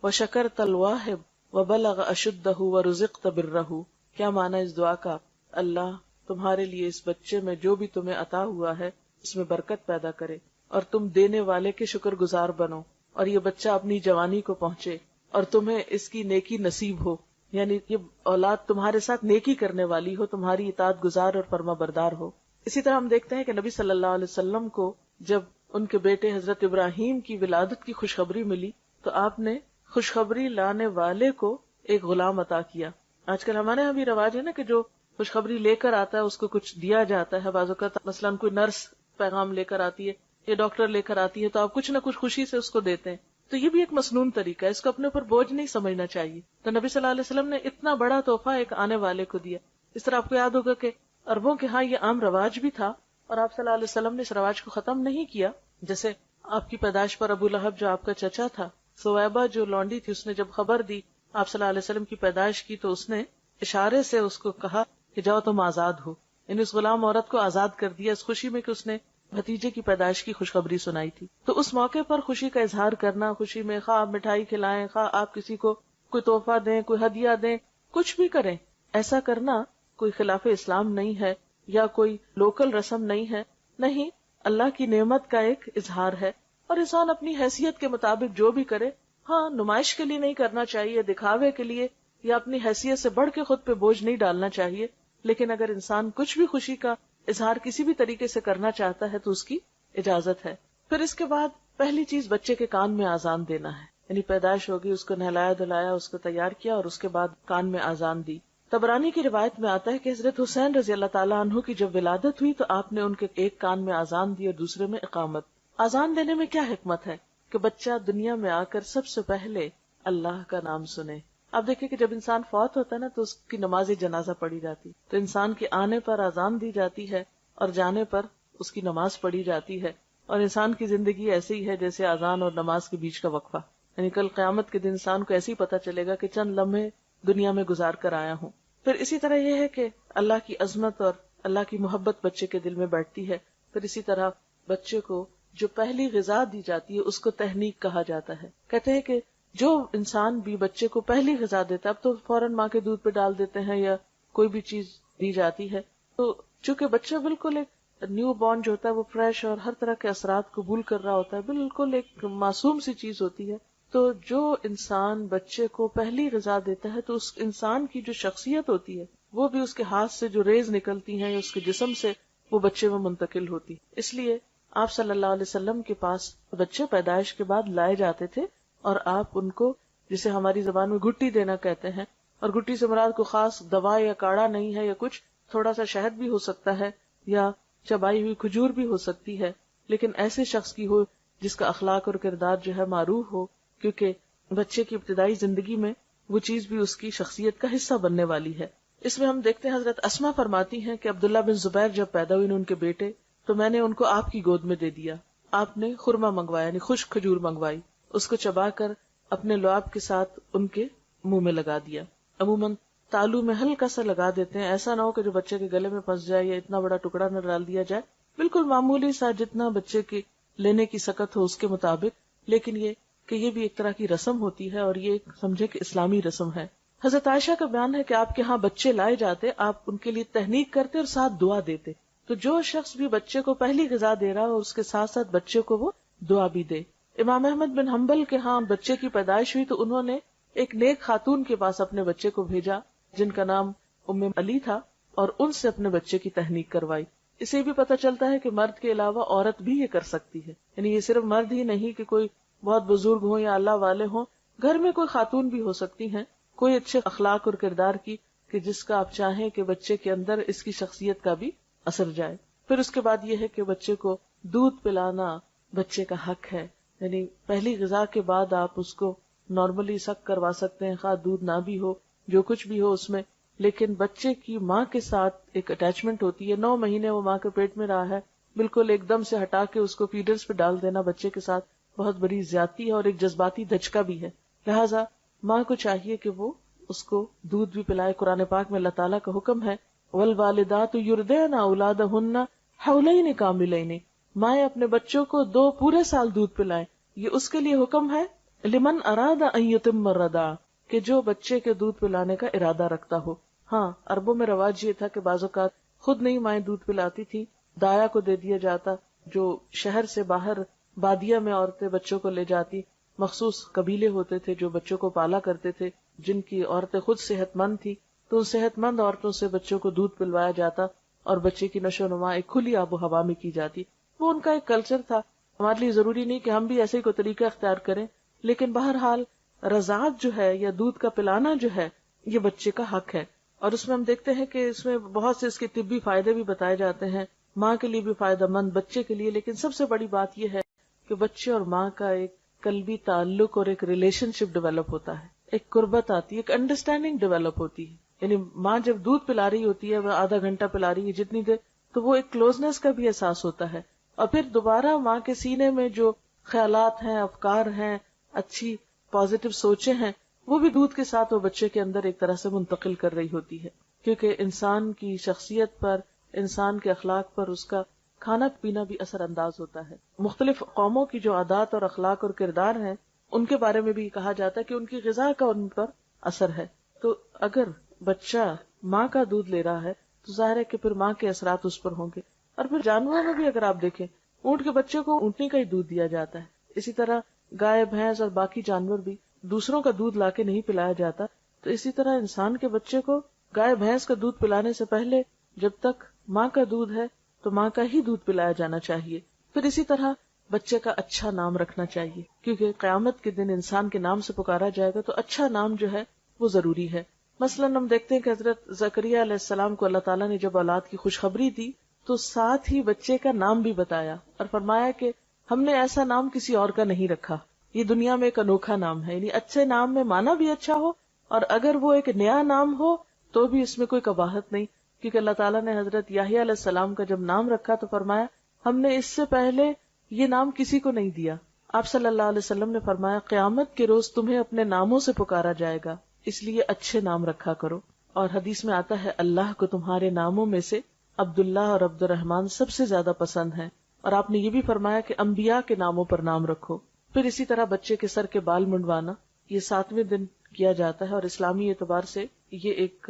وشکرت الواہب وبلغ اشدہ ورزقت برہ۔ کیا معنی اس دعا کا؟ اللہ تمہارے لیے اس بچے میں جو بھی تمہیں عطا ہوا ہے اس میں برکت پیدا کرے اور تم دینے والے کے شکر گزار بنو، اور یہ بچہ اپنی جوانی کو پہنچے اور تمہیں اس کی نیکی نصیب ہو، یعنی یہ اولاد تمہارے ساتھ نیکی کرنے والی ہو، تمہاری اطاعت گزار اور فرما بردار ہو۔ اسی طرح ہم دیکھتے ہیں کہ نبی صلی اللہ علیہ وسلم کو جب ان کے بیٹے حضرت ابراہیم کی ولادت کی خوشخبری ملی تو آپ نے خوشخبری لانے والے کو ایک غلام عطا کیا۔ آج کل ہمارے یہاں بھی رواج ہے نا کہ جو خوشخبری لے کر آتا ہے اس کو کچھ دیا جاتا ہے۔ بعض اوقات مثلاً کوئی نرس پیغام لے کر آتی ہے یا ڈاکٹر لے کر آتی ہے تو آپ کچھ نہ کچھ خوشی سے اس کو دیتے ہیں۔ تو یہ بھی ایک مسنون طریقہ ہے، اس کو اپنے اوپر بوجھ نہیں سمجھنا چاہیے۔ تو نبی صلی اللہ علیہ وسلم نے اتنا بڑا تحفہ ایک آنے والے کو دیا۔ اس طرح آپ کو یاد ہوگا کہ عربوں کے ہاں یہ عام رواج بھی تھا اور آپ صلی اللہ علیہ وسلم نے اس رواج کو ختم نہیں کیا۔ جیسے آپ کی پیدائش پر ابو لہب جو آپ کا چچا تھا، سویبہ جو لونڈی تھی، اس نے جب خبر دی آپ صلی اللہ علیہ وسلم کی پیدائش کی تو اس نے اشارے سے اس کو کہا کہ جاؤ تم آزاد ہو، یعنی اس غلام عورت کو آزاد کر دیا اس خوشی میں کہ اس نے بھتیجے کی پیدائش کی خوشخبری سنائی تھی۔ تو اس موقع پر خوشی کا اظہار کرنا، خوشی میں خواہ آپ مٹھائی کھلائیں، خواہ آپ کسی کو کوئی تحفہ دیں، کوئی ہدیہ دیں، کچھ بھی کریں، ایسا کرنا کوئی خلاف اسلام نہیں ہے یا کوئی لوکل رسم نہیں ہے، نہیں، اللہ کی نعمت کا ایک اظہار ہے۔ اور انسان اپنی حیثیت کے مطابق جو بھی کرے، ہاں نمائش کے لیے نہیں کرنا چاہیے، دکھاوے کے لیے یا اپنی حیثیت سے بڑھ کے خود پہ بوجھ نہیں ڈالنا چاہیے، لیکن اگر انسان کچھ بھی خوشی کا اظہار کسی بھی طریقے سے کرنا چاہتا ہے تو اس کی اجازت ہے۔ پھر اس کے بعد پہلی چیز بچے کے کان میں آذان دینا ہے، یعنی پیدائش ہوگی، اس کو نہلایا دھلایا، اس کو تیار کیا اور اس کے بعد کان میں آذان دی۔ طبرانی کی روایت میں آتا ہے کہ حضرت حسین رضی اللہ تعالیٰ عنہ کی جب ولادت ہوئی تو آپ نے ان کے ایک کان میں آذان دی اور دوسرے میں اقامت۔ آذان دینے میں کیا حکمت ہے کہ بچہ دنیا میں آ کر سب سے پہلے اللہ کا نام سنے۔ آپ دیکھیں کہ جب انسان فوت ہوتا ہے نا تو اس کی نماز جنازہ پڑھی جاتی، تو انسان کے آنے پر آذان دی جاتی ہے اور جانے پر اس کی نماز پڑھی جاتی ہے، اور انسان کی زندگی ایسی ہی ہے جیسے آذان اور نماز کے بیچ کا وقفہ، یعنی کل قیامت کے دن انسان کو ایسے ہی پتہ چلے گا کہ چند لمحے دنیا میں گزار کر آیا ہوں۔ پھر اسی طرح یہ ہے کہ اللہ کی عظمت اور اللہ کی محبت بچے کے دل میں بیٹھتی ہے۔ پھر اسی طرح بچے کو جو پہلی غذا دی جاتی ہے اس کو تحنیک کہا جاتا ہے۔ کہتے ہیں کہ جو انسان بھی بچے کو پہلی غذا دیتا ہے، اب تو فوراً ماں کے دودھ پہ ڈال دیتے ہیں یا کوئی بھی چیز دی جاتی ہے، تو چونکہ بچہ بالکل ایک نیو بورن جو ہوتا ہے وہ فریش اور ہر طرح کے اثرات قبول کر رہا ہوتا ہے، بالکل ایک معصوم سی چیز ہوتی ہے، تو جو انسان بچے کو پہلی غذا دیتا ہے تو اس انسان کی جو شخصیت ہوتی ہے وہ بھی اس کے ہاتھ سے جو ریز نکلتی ہیں یا اس کے جسم سے وہ بچے میں منتقل ہوتی۔ اس لیے آپ صلی اللہ علیہ وسلم کے پاس بچے پیدائش کے بعد لائے جاتے تھے اور آپ ان کو، جسے ہماری زبان میں گھٹی دینا کہتے ہیں، اور گھٹی سے مراد کو خاص دوا یا کاڑھا نہیں ہے، یا کچھ تھوڑا سا شہد بھی ہو سکتا ہے یا چبائی ہوئی کھجور بھی ہو سکتی ہے، لیکن ایسے شخص کی ہو جس کا اخلاق اور کردار جو ہے معروف ہو، کیونکہ بچے کی ابتدائی زندگی میں وہ چیز بھی اس کی شخصیت کا حصہ بننے والی ہے۔ اس میں ہم دیکھتے ہیں حضرت اسما فرماتی ہیں کہ عبداللہ بن زبیر جب پیدا ہوئے ان کے بیٹے، تو میں نے ان کو آپ کی گود میں دے دیا۔ آپ نے خرما منگوایا، یعنی خشک کھجور منگوائی، اس کو چبا کر اپنے لعاب کے ساتھ ان کے منہ میں لگا دیا۔ عموماً تالو میں ہلکا سا لگا دیتے ہیں، ایسا نہ ہو کہ جو بچے کے گلے میں پھنس جائے یا اتنا بڑا ٹکڑا نہ ڈال دیا جائے، بالکل معمولی سا جتنا بچے کی لینے کی سکت ہو اس کے مطابق، لیکن یہ کہ یہ بھی ایک طرح کی رسم ہوتی ہے اور یہ سمجھے کہ اسلامی رسم ہے۔ حضرت عائشہ کا بیان ہے کہ آپ کے ہاں بچے لائے جاتے، آپ ان کے لیے تہنیک کرتے اور ساتھ دعا دیتے، تو جو شخص بھی بچے کو پہلی غذا دے رہا ہو اس کے ساتھ ساتھ بچے کو وہ دعا بھی دے۔ امام احمد بن حنبل کے ہاں بچے کی پیدائش ہوئی تو انہوں نے ایک نیک خاتون کے پاس اپنے بچے کو بھیجا جن کا نام ام علی تھا، اور ان سے اپنے بچے کی تہنیک کروائی۔ اسے بھی پتہ چلتا ہے کہ مرد کے علاوہ عورت بھی یہ کر سکتی ہے، یعنی یہ صرف مرد ہی نہیں کہ کوئی بہت بزرگ ہوں یا اللہ والے ہوں، گھر میں کوئی خاتون بھی ہو سکتی ہیں، کوئی اچھے اخلاق اور کردار کی کہ جس کا آپ چاہیں کہ بچے کے اندر اس کی شخصیت کا بھی اثر جائے۔ پھر اس کے بعد یہ ہے کہ بچے کو دودھ پلانا بچے کا حق ہے، یعنی پہلی غذا کے بعد آپ اس کو نارملی سک کروا سکتے ہیں، خواہ دودھ نہ بھی ہو، جو کچھ بھی ہو اس میں، لیکن بچے کی ماں کے ساتھ ایک اٹیچمنٹ ہوتی ہے۔ 9 مہینے وہ ماں کے پیٹ میں رہا ہے، بالکل ایک دم سے ہٹا کے اس کو فیڈرز پہ ڈال دینا بچے کے ساتھ بہت بڑی زیادتی ہے اور ایک جذباتی دھچکا بھی ہے، لہٰذا ماں کو چاہیے کہ وہ اس کو دودھ بھی پلائے۔ قرآن پاک میں اللہ تعالیٰ کا حکم ہے وَالْوَالِدَاتُ يُرْضِعْنَ أَوْلَادَهُنَّ حَوْلَيْنِ كَامِلَيْنِ، مائیں اپنے بچوں کو 2 پورے سال دودھ پلائیں۔ یہ اس کے لیے حکم ہے لمن اراد ان یتم الرضاع، کہ جو بچے کے دودھ پلانے کا ارادہ رکھتا ہو۔ ہاں، عربوں میں رواج یہ تھا کہ بعض اوقات خود نہیں مائیں دودھ پلاتی تھی، دایا کو دے دیا جاتا، جو شہر سے باہر بادیہ میں عورتیں بچوں کو لے جاتی، مخصوص قبیلے ہوتے تھے جو بچوں کو پالا کرتے تھے، جن کی عورتیں خود صحت مند تھی، تو ان صحت مند عورتوں سے بچوں کو دودھ پلوایا جاتا اور بچے کی نشو و نما ایک کھلی آب و ہوا میں کی جاتی۔ وہ ان کا ایک کلچر تھا، ہمارے لیے ضروری نہیں کہ ہم بھی ایسے ہی کوئی طریقہ اختیار کریں، لیکن بہرحال رضاعت جو ہے یا دودھ کا پلانا جو ہے یہ بچے کا حق ہے۔ اور اس میں ہم دیکھتے ہیں کہ اس میں بہت سے اس کے طبی فائدے بھی بتائے جاتے ہیں، ماں کے لیے بھی فائدہ مند، بچے کے لیے، لیکن سب سے بڑی بات یہ ہے کہ بچے اور ماں کا ایک قلبی تعلق اور ایک ریلیشن شپ ڈیولپ ہوتا ہے، ایک قربت آتی ہے، ایک انڈرسٹینڈنگ ڈیولپ ہوتی ہے۔ یعنی ماں جب دودھ پلا رہی ہوتی ہے، وہ آدھا گھنٹہ پلا رہی ہے جتنی دیر، تو وہ ایک کلوزنس کا بھی احساس ہوتا ہے، اور پھر دوبارہ ماں کے سینے میں جو خیالات ہیں، افکار ہیں، اچھی پازیٹیو سوچیں ہیں، وہ بھی دودھ کے ساتھ وہ بچے کے اندر ایک طرح سے منتقل کر رہی ہوتی ہے، کیونکہ انسان کی شخصیت پر، انسان کے اخلاق پر اس کا کھانا پینا بھی اثر انداز ہوتا ہے۔ مختلف قوموں کی جو عادات اور اخلاق اور کردار ہیں ان کے بارے میں بھی کہا جاتا ہے کہ ان کی غذا کا ان پر اثر ہے۔ تو اگر بچہ ماں کا دودھ لے رہا ہے تو ظاہر ہے کہ پھر ماں کے اثرات اس پر ہوں گے۔ اور پھر جانوروں میں بھی اگر آپ دیکھیں، اونٹ کے بچے کو اونٹنی کا ہی دودھ دیا جاتا ہے، اسی طرح گائے، بھینس اور باقی جانور بھی دوسروں کا دودھ لا کے نہیں پلایا جاتا۔ تو اسی طرح انسان کے بچے کو گائے بھینس کا دودھ پلانے سے پہلے جب تک ماں کا دودھ ہے تو ماں کا ہی دودھ پلایا جانا چاہیے۔ پھر اسی طرح بچے کا اچھا نام رکھنا چاہیے، کیونکہ قیامت کے دن انسان کے نام سے پکارا جائے گا، تو اچھا نام جو ہے وہ ضروری ہے۔ مثلاً ہم دیکھتے ہیں کہ حضرت زکریا علیہ السلام کو اللہ تعالیٰ نے جب اولاد کی خوشخبری دی تو ساتھ ہی بچے کا نام بھی بتایا اور فرمایا کہ ہم نے ایسا نام کسی اور کا نہیں رکھا، یہ دنیا میں ایک انوکھا نام ہے۔ یعنی اچھے نام میں معنی بھی اچھا ہو، اور اگر وہ ایک نیا نام ہو تو بھی اس میں کوئی قباحت نہیں، کیونکہ اللہ تعالیٰ نے حضرت یحییٰ علیہ السلام کا جب نام رکھا تو فرمایا ہم نے اس سے پہلے یہ نام کسی کو نہیں دیا۔ آپ صلی اللہ علیہ وسلم نے فرمایا قیامت کے روز تمہیں اپنے ناموں سے پکارا جائے گا، اس لیے اچھے نام رکھا کرو۔ اور حدیث میں آتا ہے اللہ کو تمہارے ناموں میں سے عبداللہ اور عبد الرحمن سب سے زیادہ پسند ہیں، اور آپ نے یہ بھی فرمایا کہ انبیاء کے ناموں پر نام رکھو۔ پھر اسی طرح بچے کے سر کے بال منڈوانا یہ 7ویں دن کیا جاتا ہے، اور اسلامی اعتبار سے یہ ایک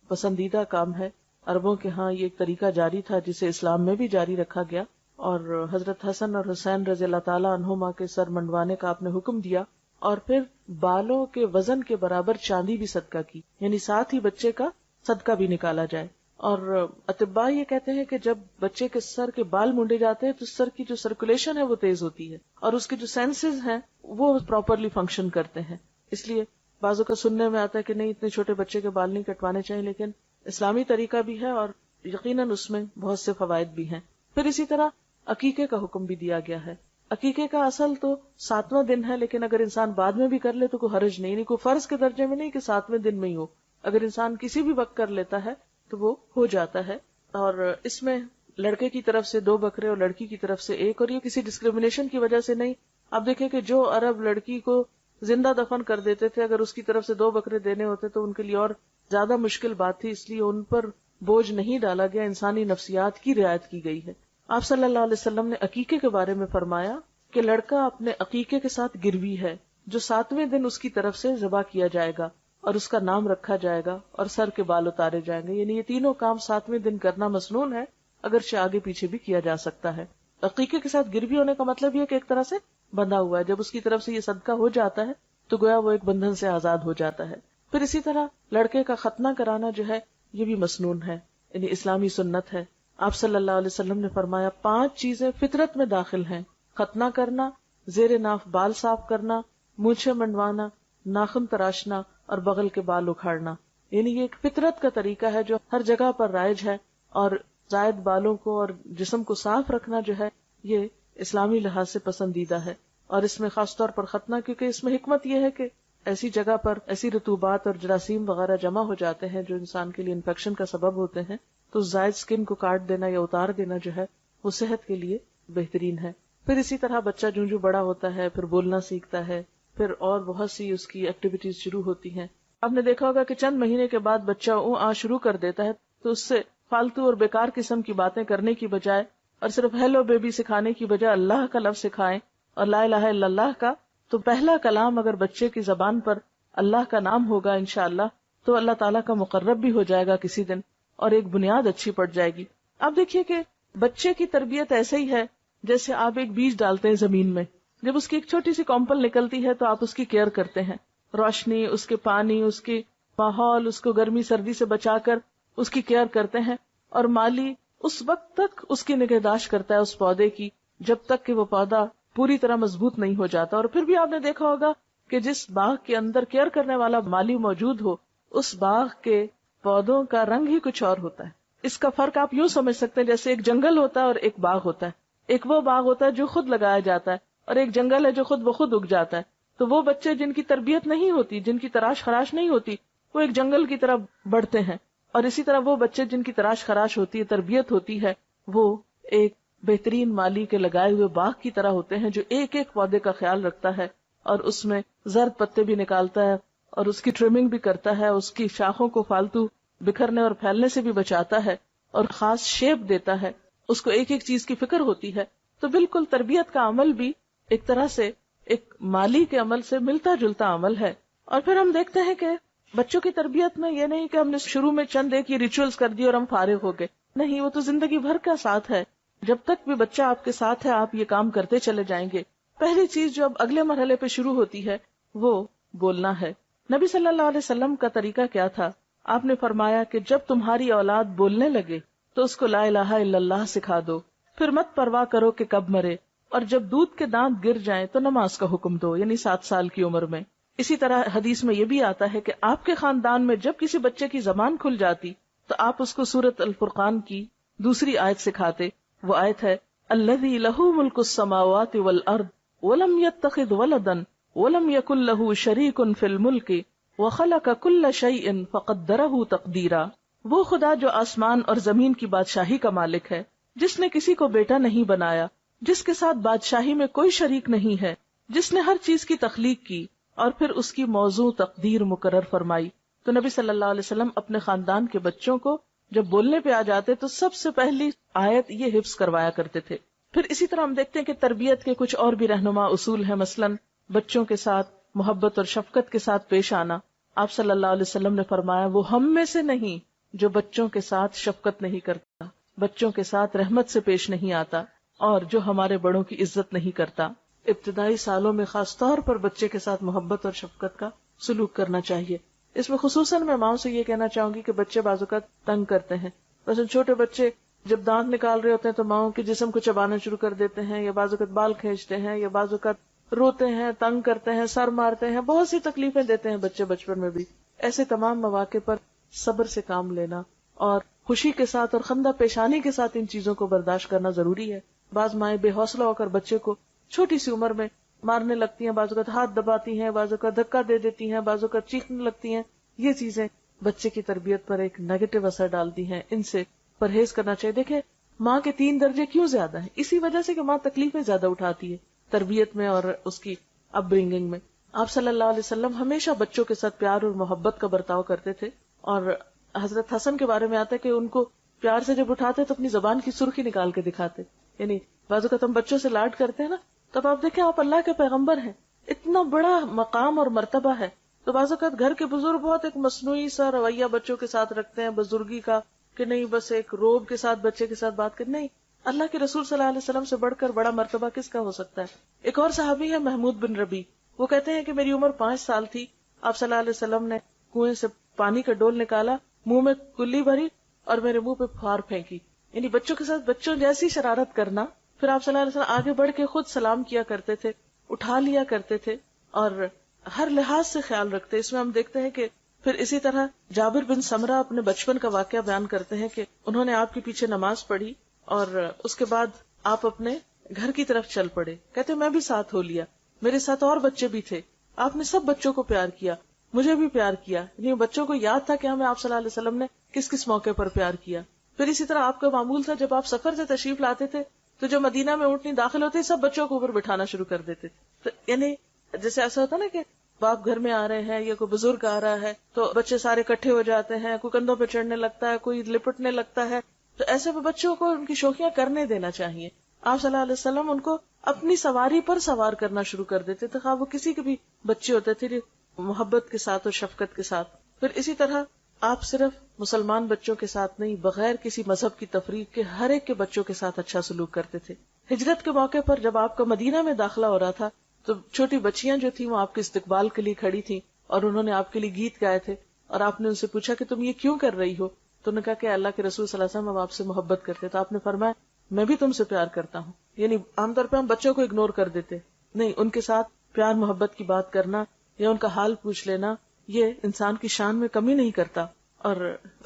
پسندیدہ کام ہے۔ عربوں کے ہاں یہ ایک طریقہ جاری تھا جسے اسلام میں بھی جاری رکھا گیا، اور حضرت حسن اور حسین رضی اللہ تعالیٰ عنہما کے سر منڈوانے کا آپ نے حکم دیا، اور پھر بالوں کے وزن کے برابر چاندی بھی صدقہ کی، یعنی ساتھ ہی بچے کا صدقہ بھی نکالا جائے۔ اور اطباء یہ کہتے ہیں کہ جب بچے کے سر کے بال مونڈے جاتے ہیں تو سر کی جو سرکولیشن ہے وہ تیز ہوتی ہے اور اس کے جو سینسز ہیں وہ پراپرلی فنکشن کرتے ہیں. اس لیے بعضوں کا سننے میں آتا ہے کہ نہیں اتنے چھوٹے بچے کے بال نہیں کٹوانے چاہیے، لیکن اسلامی طریقہ بھی ہے اور یقیناً اس میں بہت سے فوائد بھی ہیں. پھر اسی طرح عقیقے کا حکم بھی دیا گیا ہے. عقیقے کا اصل تو 7واں دن ہے، لیکن اگر انسان بعد میں بھی کر لے تو کوئی حرج نہیں، کوئی فرض کے درجے میں نہیں کہ 7ویں دن میں ہی ہو. اگر انسان کسی بھی وقت کر لیتا ہے تو وہ ہو جاتا ہے. اور اس میں لڑکے کی طرف سے 2 بکرے اور لڑکی کی طرف سے 1، اور یہ کسی ڈسکریمنیشن کی وجہ سے نہیں. آپ دیکھیں کہ جو عرب لڑکی کو زندہ دفن کر دیتے تھے، اگر اس کی طرف سے 2 بکرے دینے ہوتے تو ان کے لیے اور زیادہ مشکل بات تھی، اس لیے ان پر بوجھ نہیں ڈالا گیا، انسانی نفسیات کی رعایت کی گئی ہے. آپ صلی اللہ علیہ وسلم نے عقیقے کے بارے میں فرمایا کہ لڑکا اپنے عقیقے کے ساتھ گروی ہے جو 7ویں دن اس کی طرف سے ذبح کیا جائے گا اور اس کا نام رکھا جائے گا اور سر کے بال اتارے جائیں گے. یعنی یہ تینوں کام 7ویں دن کرنا مسنون ہے، اگرچہ آگے پیچھے بھی کیا جا سکتا ہے. عقیقے کے ساتھ گروی ہونے کا مطلب یہ کہ ایک طرح سے بندھا ہوا ہے، جب اس کی طرف سے یہ صدقہ ہو جاتا ہے تو گویا وہ ایک بندھن سے آزاد ہو جاتا ہے. پھر اسی طرح لڑکے کا ختنہ کرانا جو ہے یہ بھی مسنون ہے، یعنی اسلامی سنت ہے. آپ صلی اللہ علیہ وسلم نے فرمایا 5 چیزیں فطرت میں داخل ہیں: ختنہ کرنا، زیر ناف بال صاف کرنا، مونچھیں منڈوانا، ناخن تراشنا اور بغل کے بال اکھاڑنا. یعنی یہ ایک فطرت کا طریقہ ہے جو ہر جگہ پر رائج ہے، اور زائد بالوں کو اور جسم کو صاف رکھنا جو ہے یہ اسلامی لحاظ سے پسندیدہ ہے. اور اس میں خاص طور پر ختنہ، کیونکہ اس میں حکمت یہ ہے کہ ایسی جگہ پر ایسی رطوبات اور جراثیم وغیرہ جمع ہو جاتے ہیں جو انسان کے لیے انفیکشن کا سبب ہوتے ہیں، تو زائد سکن کو کاٹ دینا یا اتار دینا جو ہے وہ صحت کے لیے بہترین ہے. پھر اسی طرح بچہ جو بڑا ہوتا ہے پھر بولنا سیکھتا ہے، پھر اور بہت سی اس کی ایکٹیویٹیز شروع ہوتی ہیں. آپ نے دیکھا ہوگا کہ چند مہینے کے بعد بچہ شروع کر دیتا ہے، تو اس سے فالتو اور بیکار قسم کی باتیں کرنے کی بجائے اور صرف ہیلو بیبی سکھانے کی بجائے اللہ کا لفظ سکھائیں اور لا الہ الا اللہ کا. تو پہلا کلام اگر بچے کی زبان پر اللہ کا نام ہوگا انشاءاللہ تو اللہ تعالیٰ کا مقرب بھی ہو جائے گا کسی دن، اور ایک بنیاد اچھی پڑ جائے گی. آپ دیکھیے کہ بچے کی تربیت ایسے ہی ہے جیسے آپ ایک بیج ڈالتے ہیں زمین میں. جب اس کی ایک چھوٹی سی کمپل نکلتی ہے تو آپ اس کی کیئر کرتے ہیں، روشنی، اس کے پانی، اس کے ماحول، اس کو گرمی سردی سے بچا کر اس کی کیئر کرتے ہیں. اور مالی اس وقت تک اس کی نگہداشت کرتا ہے اس پودے کی جب تک کہ وہ پودا پوری طرح مضبوط نہیں ہو جاتا. اور پھر بھی آپ نے دیکھا ہوگا کہ جس باغ کے اندر کیئر کرنے والا مالی موجود ہو اس باغ کے پودوں کا رنگ ہی کچھ اور ہوتا ہے. اس کا فرق آپ یوں سمجھ سکتے ہیں جیسے ایک جنگل ہوتا ہے اور ایک باغ ہوتا ہے. ایک وہ باغ ہوتا ہے جو خود لگایا جاتا ہے اور ایک جنگل ہے جو خود بخود اگ جاتا ہے. تو وہ بچے جن کی تربیت نہیں ہوتی، جن کی تراش خراش نہیں ہوتی، وہ ایک جنگل کی طرح بڑھتے ہیں. اور اسی طرح وہ بچے جن کی تراش خراش ہوتی ہے، تربیت ہوتی ہے، وہ ایک بہترین مالی کے لگائے ہوئے باغ کی طرح ہوتے ہیں جو ایک ایک پودے کا خیال رکھتا ہے اور اس میں زرد پتے بھی نکالتا ہے اور اس کی ٹرمنگ بھی کرتا ہے، اس کی شاخوں کو فالتو بکھرنے اور پھیلنے سے بھی بچاتا ہے اور خاص شیپ دیتا ہے. اس کو ایک ایک چیز کی فکر ہوتی ہے. تو بالکل تربیت کا عمل بھی ایک طرح سے ایک مالی کے عمل سے ملتا جلتا عمل ہے. اور پھر ہم دیکھتے ہیں کہ بچوں کی تربیت میں یہ نہیں کہ ہم نے شروع میں چند ایک یہ ریچولز کر دی اور ہم فارغ ہو گئے. نہیں، وہ تو زندگی بھر کا ساتھ ہے. جب تک بھی بچہ آپ کے ساتھ ہے آپ یہ کام کرتے چلے جائیں گے. پہلی چیز جو اب اگلے مرحلے پہ شروع ہوتی ہے وہ بولنا ہے. نبی صلی اللہ علیہ وسلم کا طریقہ کیا تھا؟ آپ نے فرمایا کہ جب تمہاری اولاد بولنے لگے تو اس کو لا الہ الا اللہ سکھا دو، پھر مت پرواہ کرو کہ کب مرے، اور جب دودھ کے دانت گر جائیں تو نماز کا حکم دو، یعنی 7 سال کی عمر میں. اسی طرح حدیث میں یہ بھی آتا ہے کہ آپ کے خاندان میں جب کسی بچے کی زبان کھل جاتی تو آپ اس کو سورۃ الفرقان کی دوسری آیت سکھاتے. وہ آیت ہے الذی لہ ملک السماوات والارض ولم یتخذ ولدا ولم یکن لہ شریک فی الملک وخلق کل شیء فقدرہ تقدیرا. وہ خدا جو آسمان اور زمین کی بادشاہی کا مالک ہے، جس نے کسی کو بیٹا نہیں بنایا، جس کے ساتھ بادشاہی میں کوئی شریک نہیں ہے، جس نے ہر چیز کی تخلیق کی اور پھر اس کی موضوع تقدیر مقرر فرمائی. تو نبی صلی اللہ علیہ وسلم اپنے خاندان کے بچوں کو جب بولنے پہ آ جاتے تو سب سے پہلی آیت یہ حفظ کروایا کرتے تھے. پھر اسی طرح ہم دیکھتے ہیں کہ تربیت کے کچھ اور بھی رہنما اصول ہیں. مثلاً بچوں کے ساتھ محبت اور شفقت کے ساتھ پیش آنا. آپ صلی اللہ علیہ وسلم نے فرمایا وہ ہم میں سے نہیں جو بچوں کے ساتھ شفقت نہیں کرتا، بچوں کے ساتھ رحمت سے پیش نہیں آتا، اور جو ہمارے بڑوں کی عزت نہیں کرتا. ابتدائی سالوں میں خاص طور پر بچے کے ساتھ محبت اور شفقت کا سلوک کرنا چاہیے. اس میں خصوصاً میں ماؤں سے یہ کہنا چاہوں گی کہ بچے بعض اوقات تنگ کرتے ہیں مثلا چھوٹے بچے جب دانت نکال رہے ہوتے ہیں تو ماؤں کے جسم کو چبانا شروع کر دیتے ہیں، یا بعض اوقات بال کھینچتے ہیں، یا بعض اوقات روتے ہیں، تنگ کرتے ہیں، سر مارتے ہیں، بہت سی تکلیفیں دیتے ہیں بچے بچپن میں بھی. ایسے تمام مواقع پر صبر سے کام لینا اور خوشی کے ساتھ اور خندہ پیشانی کے ساتھ ان چیزوں کو برداشت کرنا ضروری ہے. بعض مائیں بے حوصلہ ہو کر بچے کو چھوٹی سی عمر میں مارنے لگتی ہیں، بعض اوقات ہاتھ دباتی ہیں، بعض اوقات دھکا دے دیتی ہیں، بعض اوقات چیخنے لگتی ہیں. یہ چیزیں بچے کی تربیت پر ایک نیگیٹو اثر ڈالتی ہیں، ان سے پرہیز کرنا چاہیے. دیکھیں ماں کے 3 درجے کیوں زیادہ ہیں؟ اسی وجہ سے کہ ماں تکلیفیں زیادہ اٹھاتی ہے تربیت میں اور اس کی اپ برنگنگ میں. آپ صلی اللہ علیہ وسلم ہمیشہ بچوں کے ساتھ پیار اور محبت کا برتاؤ کرتے تھے، اور حضرت حسن کے بارے میں آتا ہے کہ ان کو پیار سے جب اٹھاتے تو اپنی زبان کی سرخی نکال کے دکھاتے. یعنی بعض اوقات ہم بچوں سے لاڈ کرتے ہیں نا، تب آپ دیکھیں آپ اللہ کے پیغمبر ہیں، اتنا بڑا مقام اور مرتبہ ہے، تو بعض اوقات گھر کے بزرگ بہت ایک مصنوعی سا رویہ بچوں کے ساتھ رکھتے ہیں بزرگی کا، کہ نہیں بس ایک روب کے ساتھ بچے کے ساتھ بات کریں. نہیں، اللہ کے رسول صلی اللہ علیہ وسلم سے بڑھ کر بڑا مرتبہ کس کا ہو سکتا ہے؟ ایک اور صحابی ہے محمود بن ربی، وہ کہتے ہیں کہ میری عمر 5 سال تھی، آپ صلی اللہ علیہ وسلم نے کنویں سے پانی کا ڈول نکالا، منہ میں کلی بھری اور میرے منہ پہ پھار پھینکی. یعنی بچوں کے ساتھ بچوں جیسی شرارت کرنا. پھر آپ صلی اللہ علیہ وسلم آگے بڑھ کے خود سلام کیا کرتے تھے، اٹھا لیا کرتے تھے اور ہر لحاظ سے خیال رکھتے. اس میں ہم دیکھتے ہیں کہ پھر اسی طرح جابر بن سمرہ اپنے بچپن کا واقعہ بیان کرتے ہیں کہ انہوں نے آپ کے پیچھے نماز پڑھی اور اس کے بعد آپ اپنے گھر کی طرف چل پڑے. کہتے میں بھی ساتھ ہو لیا، میرے ساتھ اور بچے بھی تھے، آپ نے سب بچوں کو پیار کیا، مجھے بھی پیار کیا. یعنی بچوں کو یاد تھا کہ ہمیں آپ صلی اللہ علیہ وسلم نے کس کس موقع پر پیار کیا. پھر اسی طرح آپ کا معمول تھا جب آپ سفر سے تشریف لاتے تھے تو جو مدینہ میں اونٹنی داخل ہوتے سب بچوں کو اوپر بٹھانا شروع کر دیتے تھے. تو یعنی جیسے ایسا ہوتا نا کہ باپ گھر میں آ رہے ہیں یا کوئی بزرگ آ رہا ہے تو بچے سارے اکٹھے ہو جاتے ہیں، کوئی کندھوں پہ چڑھنے لگتا ہے، کوئی لپٹنے لگتا ہے. تو ایسے میں بچوں کو ان کی شوخیاں کرنے دینا چاہیے. آپ صلی اللہ علیہ وسلم ان کو اپنی سواری پر سوار کرنا شروع کر دیتے تھے، خواہ وہ کسی کے بھی بچے ہوتے تھے، محبت کے ساتھ اور شفقت کے ساتھ. پھر اسی طرح آپ صرف مسلمان بچوں کے ساتھ نہیں، بغیر کسی مذہب کی تفریق کے ہر ایک کے بچوں کے ساتھ اچھا سلوک کرتے تھے. ہجرت کے موقع پر جب آپ کا مدینہ میں داخلہ ہو رہا تھا تو چھوٹی بچیاں جو تھیں وہ آپ کے استقبال کے لیے کھڑی تھیں اور انہوں نے آپ کے لیے گیت گائے تھے، اور آپ نے ان سے پوچھا کہ تم یہ کیوں کر رہی ہو؟ تو انہوں نے کہا کہ اللہ کے رسول صلی اللہ علیہ وسلم آپ سے محبت کرتے. تو آپ نے فرمایا میں بھی تم سے پیار کرتا ہوں. یعنی عام طور پہ ہم بچوں کو اگنور کر دیتے، نہیں، ان کے ساتھ پیار محبت کی بات کرنا یا ان کا حال پوچھ لینا یہ انسان کی شان میں کمی نہیں کرتا. اور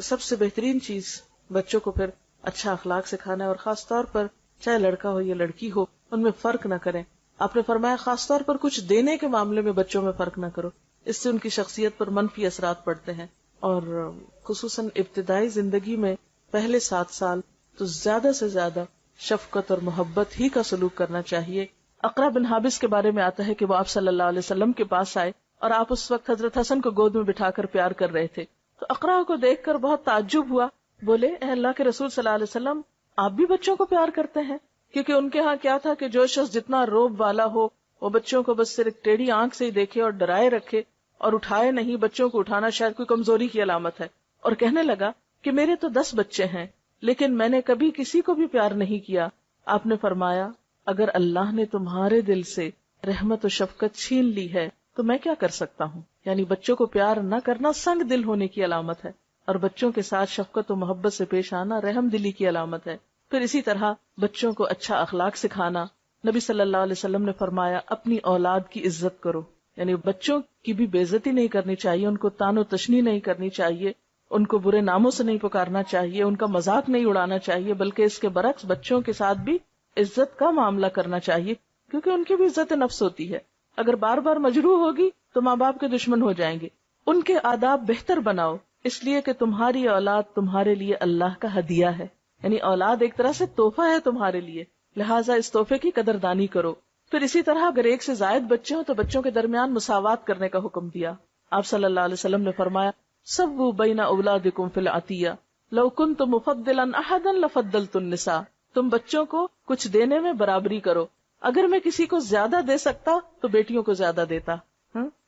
سب سے بہترین چیز بچوں کو پھر اچھا اخلاق سکھانا ہے، اور خاص طور پر چاہے لڑکا ہو یا لڑکی ہو ان میں فرق نہ کریں. آپ نے فرمایا خاص طور پر کچھ دینے کے معاملے میں بچوں میں فرق نہ کرو، اس سے ان کی شخصیت پر منفی اثرات پڑتے ہیں. اور خصوصاً ابتدائی زندگی میں پہلے 7 سال تو زیادہ سے زیادہ شفقت اور محبت ہی کا سلوک کرنا چاہیے. اقرا بن حابس کے بارے میں آتا ہے کہ وہ آپ صلی اللہ علیہ وسلم کے پاس آئے اور آپ اس وقت حضرت حسن کو گود میں بٹھا کر پیار کر رہے تھے. تو اقرا کو دیکھ کر بہت تعجب ہوا، بولے اے اللہ کے رسول صلی اللہ علیہ وسلم آپ بھی بچوں کو پیار کرتے ہیں؟ کیونکہ ان کے ہاں کیا تھا کہ جو شخص جتنا روب والا ہو وہ بچوں کو بس صرف ٹیڑھی آنکھ سے ہی دیکھے اور ڈرائے رکھے اور اٹھائے نہیں. بچوں کو اٹھانا شاید کوئی کمزوری کی علامت ہے. اور کہنے لگا کہ میرے تو 10 بچے ہیں لیکن میں نے کبھی کسی کو بھی پیار نہیں کیا. آپ نے فرمایا اگر اللہ نے تمہارے دل سے رحمت و شفقت چھین لی ہے تو میں کیا کر سکتا ہوں. یعنی بچوں کو پیار نہ کرنا سنگ دل ہونے کی علامت ہے، اور بچوں کے ساتھ شفقت و محبت سے پیش آنا رحم دلی کی علامت ہے. پھر اسی طرح بچوں کو اچھا اخلاق سکھانا. نبی صلی اللہ علیہ وسلم نے فرمایا اپنی اولاد کی عزت کرو. یعنی بچوں کی بھی بے عزتی نہیں کرنی چاہیے، ان کو تان و تشنی نہیں کرنی چاہیے، ان کو برے ناموں سے نہیں پکارنا چاہیے، ان کا مذاق نہیں اڑانا چاہیے، بلکہ اس کے برعکس بچوں کے ساتھ بھی عزت کا معاملہ کرنا چاہیے، کیونکہ ان کی بھی عزت نفس ہوتی ہے. اگر بار بار مجروح ہوگی تو ماں باپ کے دشمن ہو جائیں گے. ان کے آداب بہتر بناؤ، اس لیے کہ تمہاری اولاد تمہارے لیے اللہ کا ہدیہ ہے. یعنی اولاد ایک طرح سے تحفہ ہے تمہارے لیے، لہٰذا اس تحفے کی قدردانی کرو. پھر اسی طرح اگر ایک سے زائد بچے ہوں تو بچوں کے درمیان مساوات کرنے کا حکم دیا. آپ صلی اللہ علیہ وسلم نے فرمایا سووا بین اولادکم فی العطیہ لو کنت مفضلا احدا لفضلت النساء. تم بچوں کو کچھ دینے میں برابری کرو، اگر میں کسی کو زیادہ دے سکتا تو بیٹیوں کو زیادہ دیتا.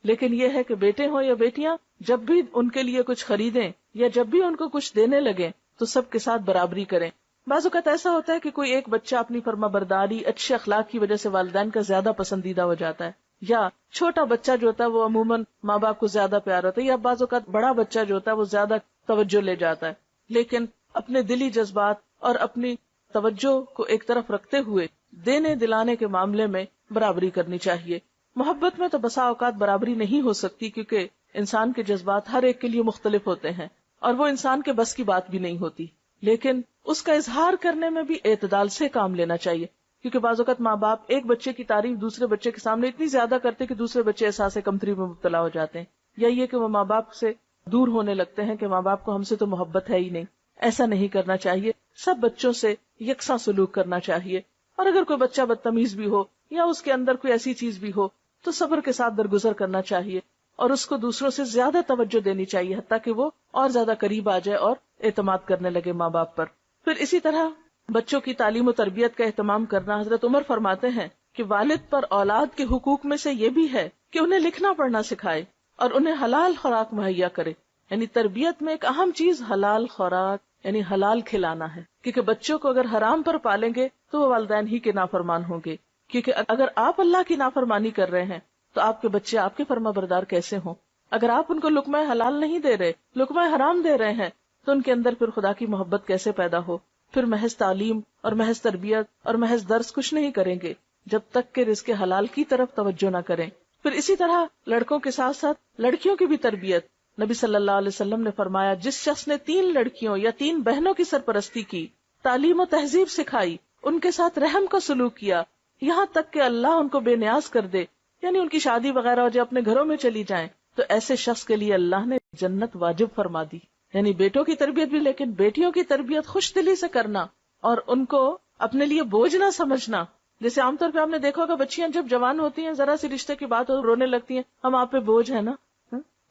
لیکن یہ ہے کہ بیٹے ہوں یا بیٹیاں جب بھی ان کے لیے کچھ خریدیں یا جب بھی ان کو کچھ دینے لگیں تو سب کے ساتھ برابری کریں. بعض اوقات ایسا ہوتا ہے کہ کوئی ایک بچہ اپنی فرما برداری اچھے اخلاق کی وجہ سے والدین کا زیادہ پسندیدہ ہو جاتا ہے، یا چھوٹا بچہ جو ہوتا ہے وہ عموماً ماں باپ کو زیادہ پیار ہوتا ہے، یا بعض اوقات بڑا بچہ جو ہوتا ہے وہ زیادہ توجہ لے جاتا ہے. لیکن اپنے دلی جذبات اور اپنی توجہ کو ایک طرف رکھتے ہوئے دینے دلانے کے معاملے میں برابری کرنی چاہیے. محبت میں تو بسا اوقات برابری نہیں ہو سکتی، کیونکہ انسان کے جذبات ہر ایک کے لیے مختلف ہوتے ہیں اور وہ انسان کے بس کی بات بھی نہیں ہوتی، لیکن اس کا اظہار کرنے میں بھی اعتدال سے کام لینا چاہیے. کیونکہ بعض اوقات ماں باپ ایک بچے کی تعریف دوسرے بچے کے سامنے اتنی زیادہ کرتے کہ دوسرے بچے احساس کمتری میں مبتلا ہو جاتے ہیں، یا یہ کہ وہ ماں باپ سے دور ہونے لگتے ہیں کہ ماں باپ کو ہم سے تو محبت ہے ہی نہیں. ایسا نہیں کرنا چاہیے. سب بچوں سے یکساں سلوک کرنا چاہیے، اور اگر کوئی بچہ بدتمیز بھی ہو یا اس کے اندر کوئی ایسی چیز بھی ہو تو صبر کے ساتھ درگزر کرنا چاہیے اور اس کو دوسروں سے زیادہ توجہ دینی چاہیے، حتیٰ کہ وہ اور زیادہ قریب آ جائے اور اعتماد کرنے لگے ماں باپ پر. پھر اسی طرح بچوں کی تعلیم و تربیت کا اہتمام کرنا. حضرت عمر فرماتے ہیں کہ والد پر اولاد کے حقوق میں سے یہ بھی ہے کہ انہیں لکھنا پڑھنا سکھائے اور انہیں حلال خوراک مہیا کرے. یعنی تربیت میں ایک اہم چیز حلال خوراک یعنی حلال کھلانا ہے، کیونکہ بچوں کو اگر حرام پر پالیں گے تو وہ والدین ہی کے نافرمان ہوں گے. کیونکہ اگر آپ اللہ کی نافرمانی کر رہے ہیں تو آپ کے بچے آپ کے فرما بردار کیسے ہوں؟ اگر آپ ان کو لقمہ حلال نہیں دے رہے، لقمہ حرام دے رہے ہیں، تو ان کے اندر پھر خدا کی محبت کیسے پیدا ہو؟ پھر محض تعلیم اور محض تربیت اور محض درس کچھ نہیں کریں گے جب تک کہ رزق حلال کی طرف توجہ نہ کریں. پھر اسی طرح لڑکوں کے ساتھ ساتھ لڑکیوں کی بھی تربیت. نبی صلی اللہ علیہ وسلم نے فرمایا، جس شخص نے 3 لڑکیوں یا 3 بہنوں کی سرپرستی کی، تعلیم و تہذیب سکھائی، ان کے ساتھ رحم کا سلوک کیا، یہاں تک کہ اللہ ان کو بے نیاز کر دے، یعنی ان کی شادی وغیرہ ہو جائے، اپنے گھروں میں چلی جائیں، تو ایسے شخص کے لیے اللہ نے جنت واجب فرما دی. یعنی بیٹوں کی تربیت بھی، لیکن بیٹیوں کی تربیت خوش دلی سے کرنا اور ان کو اپنے لیے بوجھ نہ سمجھنا. جیسے عام طور پہ آپ نے دیکھا ہوگا بچیاں جب جوان ہوتی ہیں، ذرا سی رشتے کی بات ہو رونے لگتی ہیں، ہم آپ پہ بوجھ ہے نا.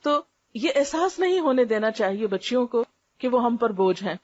تو یہ احساس نہیں ہونے دینا چاہیے بچیوں کو کہ وہ ہم پر بوجھ ہیں.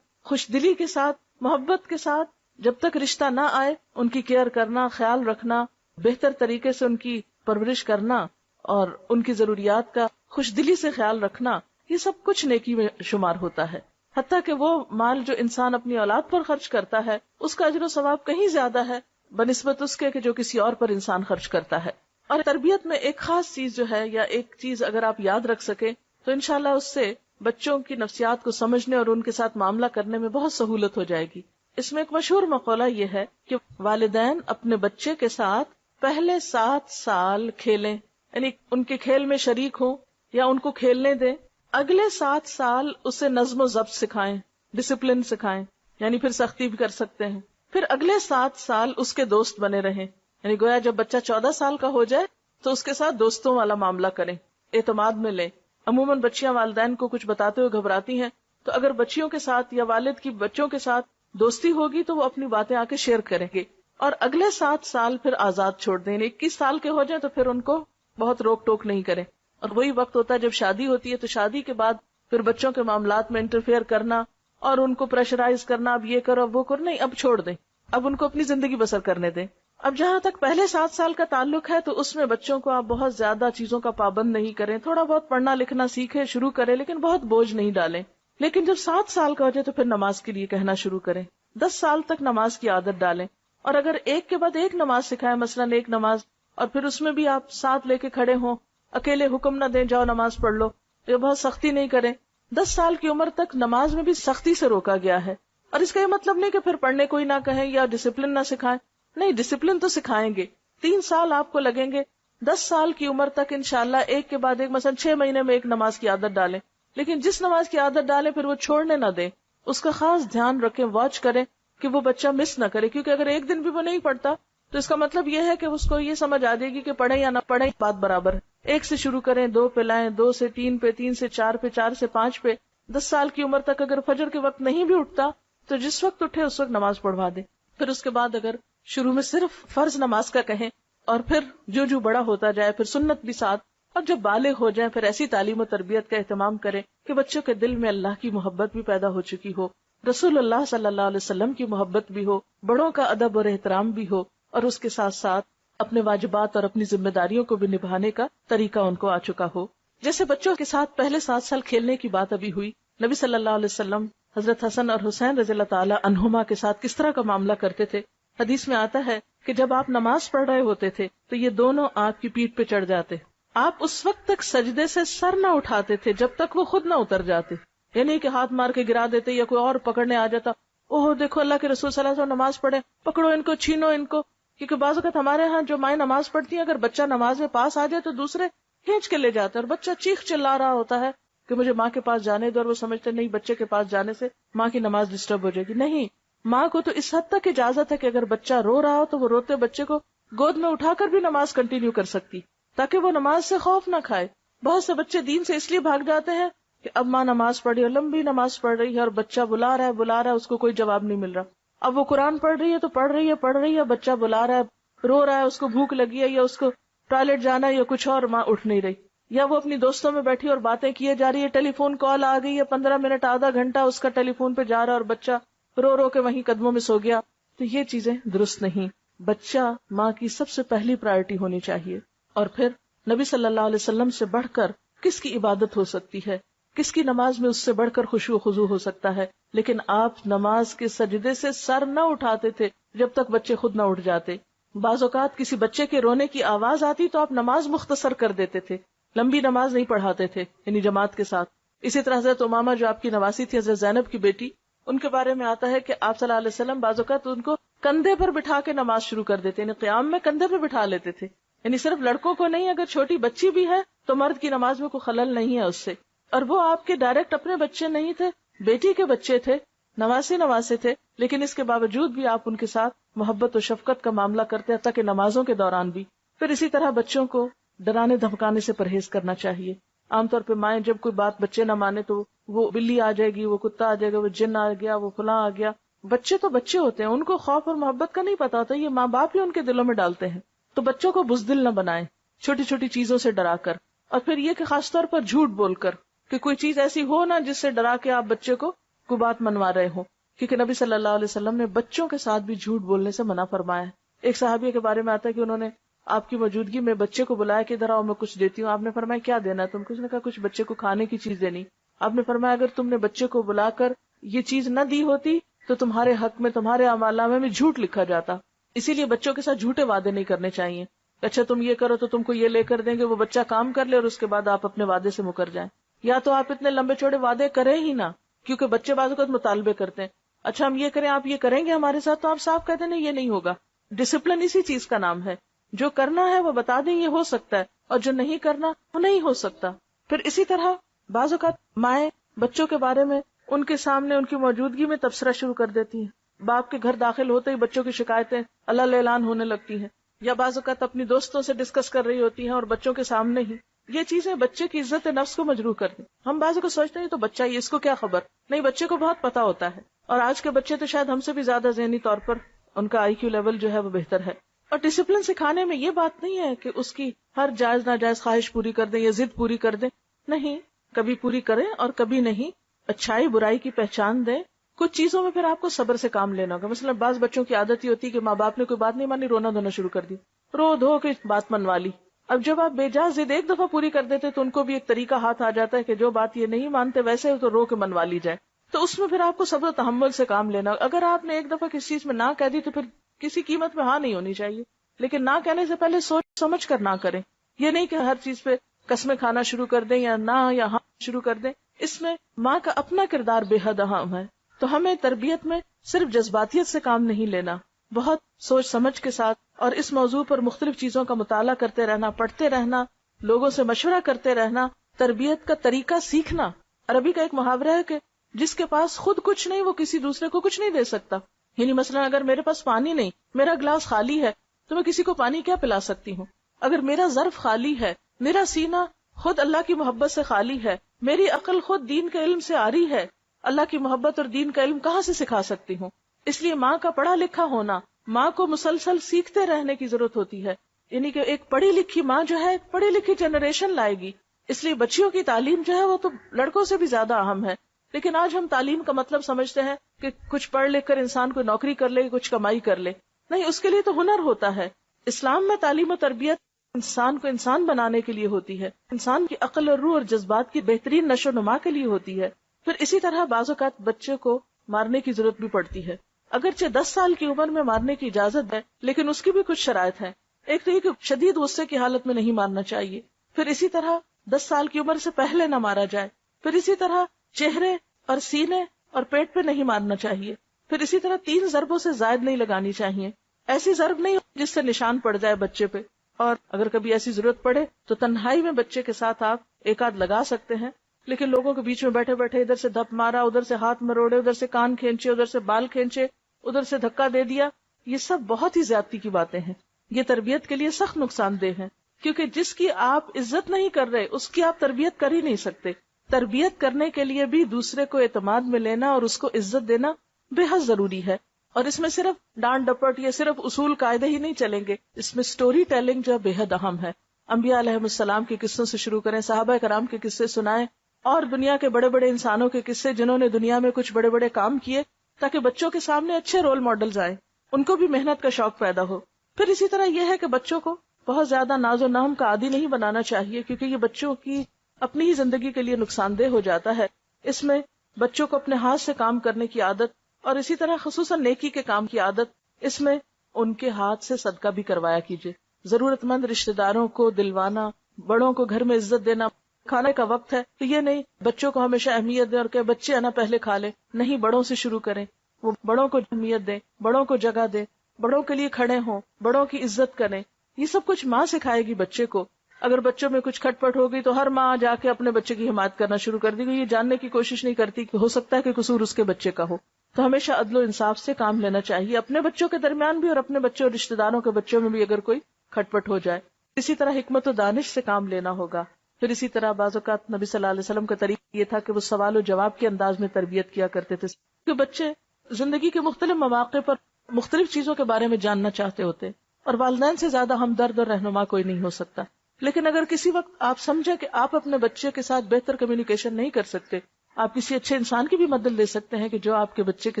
خوش دلی کے ساتھ، محبت کے ساتھ جب تک رشتہ نہ آئے ان کی کیئر کرنا، خیال رکھنا، بہتر طریقے سے ان کی پرورش کرنا اور ان کی ضروریات کا خوش دلی سے خیال رکھنا، یہ سب کچھ نیکی میں شمار ہوتا ہے. حتیٰ کہ وہ مال جو انسان اپنی اولاد پر خرچ کرتا ہے اس کا اجر و ثواب کہیں زیادہ ہے بنسبت اس کے کہ جو کسی اور پر انسان خرچ کرتا ہے. اور تربیت میں ایک خاص چیز جو ہے، یا ایک چیز اگر آپ یاد رکھ سکیں تو انشاءاللہ اس سے بچوں کی نفسیات کو سمجھنے اور ان کے ساتھ معاملہ کرنے میں بہت سہولت ہو جائے گی. اس میں ایک مشہور مقولہ یہ ہے کہ والدین اپنے بچے کے ساتھ پہلے 7 سال کھیلیں، یعنی ان کے کھیل میں شریک ہوں یا ان کو کھیلنے دیں. اگلے 7 سال اسے نظم و ضبط سکھائیں، ڈسپلن سکھائیں، یعنی پھر سختی بھی کر سکتے ہیں. پھر اگلے 7 سال اس کے دوست بنے رہیں، یعنی گویا جب بچہ 14 سال کا ہو جائے تو اس کے ساتھ دوستوں والا معاملہ کریں، اعتماد میں لیں. عموماً بچیاں والدین کو کچھ بتاتے ہوئے گھبراتی ہیں، تو اگر بچیوں کے ساتھ یا والد کی بچوں کے ساتھ دوستی ہوگی تو وہ اپنی باتیں آ کے شیئر کریں گے. اور اگلے 7 سال پھر آزاد چھوڑ دیں، 21 سال کے ہو جائیں تو پھر ان کو بہت روک ٹوک نہیں کریں. اور وہی وقت ہوتا ہے جب شادی ہوتی ہے، تو شادی کے بعد پھر بچوں کے معاملات میں انٹرفیئر کرنا اور ان کو پریشرائز کرنا، اب یہ کرو اب وہ کرو، نہیں، اب چھوڑ دیں، اب ان کو اپنی زندگی بسر کرنے دیں. اب جہاں تک پہلے 7 سال کا تعلق ہے تو اس میں بچوں کو آپ بہت زیادہ چیزوں کا پابند نہیں کریں، تھوڑا بہت پڑھنا لکھنا سیکھیں، شروع کریں، لیکن بہت بوجھ نہیں ڈالیں. لیکن جب 7 سال کا ہو جائے تو پھر نماز کے لیے کہنا شروع کریں. 10 سال تک نماز کی عادت ڈالیں، اور اگر ایک کے بعد ایک نماز سکھائیں، مثلاً ایک نماز، اور پھر اس میں بھی آپ ساتھ لے کے کھڑے ہوں، اکیلے حکم نہ دیں جاؤ نماز پڑھ لو، یہ بہت سختی نہیں کریں. 10 سال کی عمر تک نماز میں بھی سختی سے روکا گیا ہے. اور اس کا یہ مطلب نہیں کہ پھر پڑھنے کوئی نہ کہیں یا ڈسپلن نہ سکھائیں، نہیں، ڈسپلن تو سکھائیں گے. 3 سال آپ کو لگیں گے. 10 سال کی عمر تک انشاءاللہ ایک کے بعد ایک، مثلا 6 مہینے میں ایک نماز کی عادت ڈالیں. لیکن جس نماز کی عادت ڈالیں پھر وہ چھوڑنے نہ دیں، اس کا خاص دھیان رکھیں، واچ کریں کہ وہ بچہ مس نہ کرے. کیونکہ اگر ایک دن بھی وہ نہیں پڑھتا تو اس کا مطلب یہ ہے کہ اس کو یہ سمجھ آ جائے گی کہ پڑھے یا نہ پڑھے بات برابر ہے. 1 سے شروع کریں، 2 پہ لائیں، 2 سے 3 پہ، 3 سے 4 پہ، 4 سے 5 پہ. 10 سال کی عمر تک اگر فجر کے وقت نہیں بھی اٹھتا تو جس وقت اٹھے اس وقت نماز پڑھوا دیں. پھر اس کے بعد اگر شروع میں صرف فرض نماز کا کہیں، اور پھر جو جو بڑا ہوتا جائے پھر سنت بھی ساتھ، اور جب بالغ ہو جائیں پھر ایسی تعلیم و تربیت کا اہتمام کریں کہ بچوں کے دل میں اللہ کی محبت بھی پیدا ہو چکی ہو، رسول اللہ صلی اللہ علیہ وسلم کی محبت بھی ہو، بڑوں کا ادب اور احترام بھی ہو، اور اس کے ساتھ ساتھ اپنے واجبات اور اپنی ذمہ داریوں کو بھی نبھانے کا طریقہ ان کو آ چکا ہو. جیسے بچوں کے ساتھ پہلے 7 سال کھیلنے کی بات ابھی ہوئی، نبی صلی اللہ علیہ وسلم حضرت حسن اور حسین رضی اللہ تعالی عنہما کے ساتھ کس طرح کا معاملہ کرتے تھے. حدیث میں آتا ہے کہ جب آپ نماز پڑھ رہے ہوتے تھے تو یہ دونوں آپ کی پیٹھ پہ چڑھ جاتے. آپ اس وقت تک سجدے سے سر نہ اٹھاتے تھے جب تک وہ خود نہ اتر جاتے. یعنی کہ ہاتھ مار کے گرا دیتے یا کوئی اور پکڑنے آ جاتا، اوہ دیکھو اللہ کے رسول صلی اللہ علیہ وسلم نماز پڑھے، پکڑو ان کو، چھینو ان کو. کیونکہ بعض اوقات ہمارے ہاں جو مائیں نماز پڑھتی ہیں اگر بچہ نماز میں پاس آ جائے تو دوسرے کھینچ کے لے جاتے ہیں، اور بچہ چیخ چلا رہا ہوتا ہے کہ مجھے ماں کے پاس جانے دو، اور وہ سمجھتے نہیں بچے کے پاس جانے سے ماں کی نماز ڈسٹرب ہو جائے گی. نہیں، ماں کو تو اس حد تک اجازت ہے کہ اگر بچہ رو رہا ہو تو وہ روتے بچے کو گود میں اٹھا کر بھی نماز کنٹینیو کر سکتی، تاکہ وہ نماز سے خوف نہ کھائے. بہت سے بچے دین سے اس لیے بھاگ جاتے ہیں کہ اب ماں نماز پڑھ رہی ہے، لمبی نماز پڑھ رہی ہے، اور بچہ بلا رہا ہے اس کو کوئی جواب نہیں مل رہا. اب وہ قرآن پڑھ رہی ہے تو پڑھ رہی ہے، بچہ بلا رہا ہے، رو رہا ہے، اس کو بھوک لگی ہے یا اس کو ٹوائلٹ جانا ہے یا کچھ اور، ماں اٹھ نہیں رہی. یا وہ اپنی دوستوں میں بیٹھی اور باتیں کیے جا رہی ہے، ٹیلی فون کال آ گئی ہے، 15 منٹ آدھا گھنٹہ اس کا ٹیلی فون پہ جا رہا ہے اور بچہ رو رو کے وہیں قدموں میں سو گیا. تو یہ چیزیں درست نہیں. بچہ ماں کی سب سے پہلی پرائرٹی ہونی چاہیے. اور پھر نبی صلی اللہ علیہ وسلم سے بڑھ کر کس کی عبادت ہو سکتی ہے، کس کی نماز میں اس سے بڑھ کر خشوع و خضوع ہو سکتا ہے. لیکن آپ نماز کے سجدے سے سر نہ اٹھاتے تھے جب تک بچے خود نہ اٹھ جاتے. بعض اوقات کسی بچے کے رونے کی آواز آتی تو آپ نماز مختصر کر دیتے تھے، لمبی نماز نہیں پڑھاتے تھے، یعنی جماعت کے ساتھ. اسی طرح حضرت امامہ جو آپ کی نواسی تھی، حضرت زینب کی بیٹی، ان کے بارے میں آتا ہے کہ آپ صلی اللہ علیہ وسلم بعض اوقات ان کو کندھے پر بٹھا کے نماز شروع کر دیتے، یعنی قیام میں کندھے پر بٹھا لیتے تھے. یعنی صرف لڑکوں کو نہیں، اگر چھوٹی بچی بھی ہے تو مرد کی نماز میں کوئی خلل نہیں ہے اس سے. اور وہ آپ کے ڈائریکٹ اپنے بچے نہیں تھے، بیٹی کے بچے تھے، نواسے تھے، لیکن اس کے باوجود بھی آپ ان کے ساتھ محبت و شفقت کا معاملہ کرتے ہیں، تاکہ نمازوں کے دوران بھی. پھر اسی طرح بچوں کو ڈرانے دھمکانے سے پرہیز کرنا چاہیے. عام طور پہ مائیں جب کوئی بات بچے نہ مانے تو وہ بلی آ جائے گی، وہ کتا آ جائے گا، وہ جن آ گیا، وہ فلاں آ گیا. بچے تو بچے ہوتے ہیں، ان کو خوف اور محبت کا نہیں پتا ہوتا، یہ ماں باپ ہی ان کے دلوں میں ڈالتے ہیں. تو بچوں کو بزدل نہ بنائیں چھوٹی چھوٹی چیزوں سے ڈرا کر. اور پھر یہ کہ خاص طور پر جھوٹ بول کر، کہ کوئی چیز ایسی ہو نا جس سے ڈرا کے آپ بچے کو کوئی بات منوا رہے ہو. کیونکہ نبی صلی اللہ علیہ وسلم نے بچوں کے ساتھ بھی جھوٹ بولنے سے منع فرمایا ہے. ایک صحابی کے بارے میں آتا ہے کہ انہوں نے آپ کی موجودگی میں بچے کو بلایا کہ ادھر آؤ میں کچھ دیتی ہوں. آپ نے فرمایا کیا دینا ہے تم کو؟ اس نے کہا کچھ بچے کو کھانے کی چیز دینی. آپ نے فرمایا اگر تم نے بچے کو بلا کر یہ چیز نہ دی ہوتی تو تمہارے حق میں تمہارے اعمالنامے میں جھوٹ لکھا جاتا. اسی لیے بچوں کے ساتھ جھوٹے وعدے نہیں کرنے چاہیے. اچھا تم یہ کرو تو تم کو یہ لے کر دیں گے، وہ بچہ کام کر لے اور اس کے بعد آپ اپنے وعدے سے مکر جائیں. یا تو آپ اتنے لمبے چوڑے وعدے کریں ہی نہ، کیونکہ بچے بعض اوقات مطالبے کرتے ہیں، اچھا ہم یہ کریں، آپ یہ کریں گے ہمارے ساتھ، تو آپ صاف کہتے ہیں نہیں یہ نہیں ہوگا. ڈسپلن اسی چیز کا نام ہے. جو کرنا ہے وہ بتا دیں یہ ہو سکتا ہے، اور جو نہیں کرنا وہ نہیں ہو سکتا. پھر اسی طرح بعض اوقات مائیں بچوں کے بارے میں ان کے سامنے ان کی موجودگی میں تبصرہ شروع کر دیتی ہیں. باپ کے گھر داخل ہوتے ہی بچوں کی شکایتیں اللہ اعلان ہونے لگتی ہیں، یا بعض اوقات اپنی دوستوں سے ڈسکس کر رہی ہوتی ہیں اور بچوں کے سامنے ہی. یہ چیزیں بچے کی عزت نفس کو مجروح کر دیں. ہم بعض اوقات سوچتے ہیں تو بچہ ہی، اس کو کیا خبر. نہیں، بچے کو بہت پتا ہوتا ہے. اور آج کے بچے تو شاید ہم سے بھی زیادہ ذہنی طور پر ان کا آئی کیو لیول جو ہے وہ بہتر ہے. اور ڈسپلن سکھانے میں یہ بات نہیں ہے کہ اس کی ہر جائز ناجائز خواہش پوری کر دیں یا ضد پوری کر دیں. نہیں، کبھی پوری کریں اور کبھی نہیں. اچھائی برائی کی پہچان دیں. کچھ چیزوں میں پھر آپ کو صبر سے کام لینا ہوگا. مثلا بعض بچوں کی عادت ہی ہوتی ہے کہ ماں باپ نے کوئی بات نہیں مانی، رونا دھونا شروع کر دی، رو دھو کے بات منوا لی. اب جب آپ بے جا ضد ایک دفعہ پوری کر دیتے تو ان کو بھی ایک طریقہ ہاتھ آ جاتا ہے کہ جو بات یہ نہیں مانتے ویسے تو رو کے منوا لی جائے. تو اس میں پھر آپ کو صبر و تحمل سے کام لینا. اگر آپ نے ایک دفعہ کسی چیز میں نہ کہہ دی تو پھر کسی قیمت میں ہاں نہیں ہونی چاہیے. لیکن نہ کہنے سے پہلے سوچ سمجھ کر نہ کریں. یہ نہیں کہ ہر چیز پہ قسمیں کھانا شروع کر دیں یا نہ یا ہاں شروع کر دیں. اس میں ماں کا اپنا کردار بے حد اہم ہے. تو ہمیں تربیت میں صرف جذباتیت سے کام نہیں لینا، بہت سوچ سمجھ کے ساتھ، اور اس موضوع پر مختلف چیزوں کا مطالعہ کرتے رہنا، پڑھتے رہنا، لوگوں سے مشورہ کرتے رہنا، تربیت کا طریقہ سیکھنا. عربی کا ایک محاورہ ہے کہ جس کے پاس خود کچھ نہیں وہ کسی دوسرے کو کچھ نہیں دے سکتا. یعنی مثلا اگر میرے پاس پانی نہیں، میرا گلاس خالی ہے، تو میں کسی کو پانی کیا پلا سکتی ہوں؟ اگر میرا ظرف خالی ہے، میرا سینہ خود اللہ کی محبت سے خالی ہے، میری عقل خود دین کے علم سے آری ہے، اللہ کی محبت اور دین کا علم کہاں سے سکھا سکتی ہوں؟ اس لیے ماں کا پڑھا لکھا ہونا، ماں کو مسلسل سیکھتے رہنے کی ضرورت ہوتی ہے. یعنی کہ ایک پڑھی لکھی ماں جو ہے ایک پڑھی لکھی جنریشن لائے گی. اس لیے بچیوں کی تعلیم جو ہے وہ تو لڑکوں سے بھی زیادہ اہم ہے. لیکن آج ہم تعلیم کا مطلب سمجھتے ہیں کہ کچھ پڑھ لکھ کر انسان کو نوکری کر لے، کچھ کمائی کر لے. نہیں، اس کے لیے تو ہنر ہوتا ہے. اسلام میں تعلیم و تربیت انسان کو انسان بنانے کے لیے ہوتی ہے، انسان کی عقل اور روح اور جذبات کی بہترین نشو و نما کے لیے ہوتی ہے. پھر اسی طرح بعض اوقات بچے کو مارنے کی ضرورت بھی پڑتی ہے. اگرچہ 10 سال کی عمر میں مارنے کی اجازت ہے، لیکن اس کی بھی کچھ شرائط ہیں. ایک تو یہ کہ شدید غصے کی حالت میں نہیں مارنا چاہیے. پھر اسی طرح 10 سال کی عمر سے پہلے نہ مارا جائے. پھر اسی طرح چہرے اور سینے اور پیٹ پہ نہیں مارنا چاہیے. پھر اسی طرح 3 ضربوں سے زائد نہیں لگانی چاہیے. ایسی ضرب نہیں جس سے نشان پڑ جائے بچے پہ، اور اگر کبھی ایسی ضرورت پڑے تو تنہائی میں بچے کے ساتھ آپ ایک آدھ لگا سکتے ہیں. لیکن لوگوں کے بیچ میں بیٹھے بیٹھے ادھر سے دھپ مارا، ادھر سے ہاتھ مروڑے، ادھر سے کان کھینچے، ادھر سے بال کھینچے، ادھر سے دھکا دے دیا، یہ سب بہت ہی زیادتی کی باتیں ہیں. یہ تربیت کے لیے سخت نقصان دہ ہیں، کیونکہ جس کی آپ عزت نہیں کر رہے اس کی آپ تربیت کر ہی نہیں سکتے. تربیت کرنے کے لیے بھی دوسرے کو اعتماد میں لینا اور اس کو عزت دینا بے حد ضروری ہے. اور اس میں صرف ڈانٹ ڈپٹ یا صرف اصول قاعدے ہی نہیں چلیں گے، اس میں سٹوری ٹیلنگ جو بے حد اہم ہے. انبیاء علیہ السلام کے قصوں سے شروع کریں، صحابہ کرام کے قصے سنائیں، اور دنیا کے بڑے بڑے انسانوں کے قصے جنہوں نے دنیا میں کچھ بڑے بڑے کام کیے، تاکہ بچوں کے سامنے اچھے رول ماڈلز آئیں، ان کو بھی محنت کا شوق پیدا ہو. پھر اسی طرح یہ ہے کہ بچوں کو بہت زیادہ ناز و نام کا عادی نہیں بنانا چاہیے، کیونکہ یہ بچوں کی اپنی ہی زندگی کے لیے نقصان دہ ہو جاتا ہے. اس میں بچوں کو اپنے ہاتھ سے کام کرنے کی عادت، اور اسی طرح خصوصاً نیکی کے کام کی عادت، اس میں ان کے ہاتھ سے صدقہ بھی کروایا کیجیے. ضرورت مند رشتہ داروں کو دلوانا، بڑوں کو گھر میں عزت دینا. کھانے کا وقت ہے تو یہ نہیں بچوں کو ہمیشہ اہمیت دیں اور کہ بچے آنا پہلے کھا لیں، نہیں، بڑوں سے شروع کریں. وہ بڑوں کو اہمیت دیں، بڑوں کو جگہ دیں، بڑوں کے لیے کھڑے ہوں، بڑوں کی عزت کریں. یہ سب کچھ ماں سکھائے گی بچے کو. اگر بچوں میں کچھ کھٹ پٹ ہوگی تو ہر ماں جا کے اپنے بچے کی حمایت کرنا شروع کر دے گی، یہ جاننے کی کوشش نہیں کرتی کہ ہو سکتا ہے کہ قصور اس کے بچے کا ہو. تو ہمیشہ عدل و انصاف سے کام لینا چاہیے، اپنے بچوں کے درمیان بھی اور اپنے بچوں اور رشتہ داروں کے بچوں میں بھی اگر کوئی کھٹ پٹ ہو جائے. اسی طرح حکمت و دانش سے کام لینا ہوگا. پھر اسی طرح بعض اوقات نبی صلی اللہ علیہ وسلم کا طریقہ یہ تھا کہ وہ سوال و جواب کے انداز میں تربیت کیا کرتے تھے، کہ بچے زندگی کے مختلف مواقع پر مختلف چیزوں کے بارے میں جاننا چاہتے ہوتے، اور والدین سے زیادہ ہمدرد اور رہنما کوئی نہیں ہو سکتا. لیکن اگر کسی وقت آپ سمجھیں کہ آپ اپنے بچے کے ساتھ بہتر کمیونیکیشن نہیں کر سکتے، آپ کسی اچھے انسان کی بھی مدد لے سکتے ہیں کہ جو آپ کے بچے کے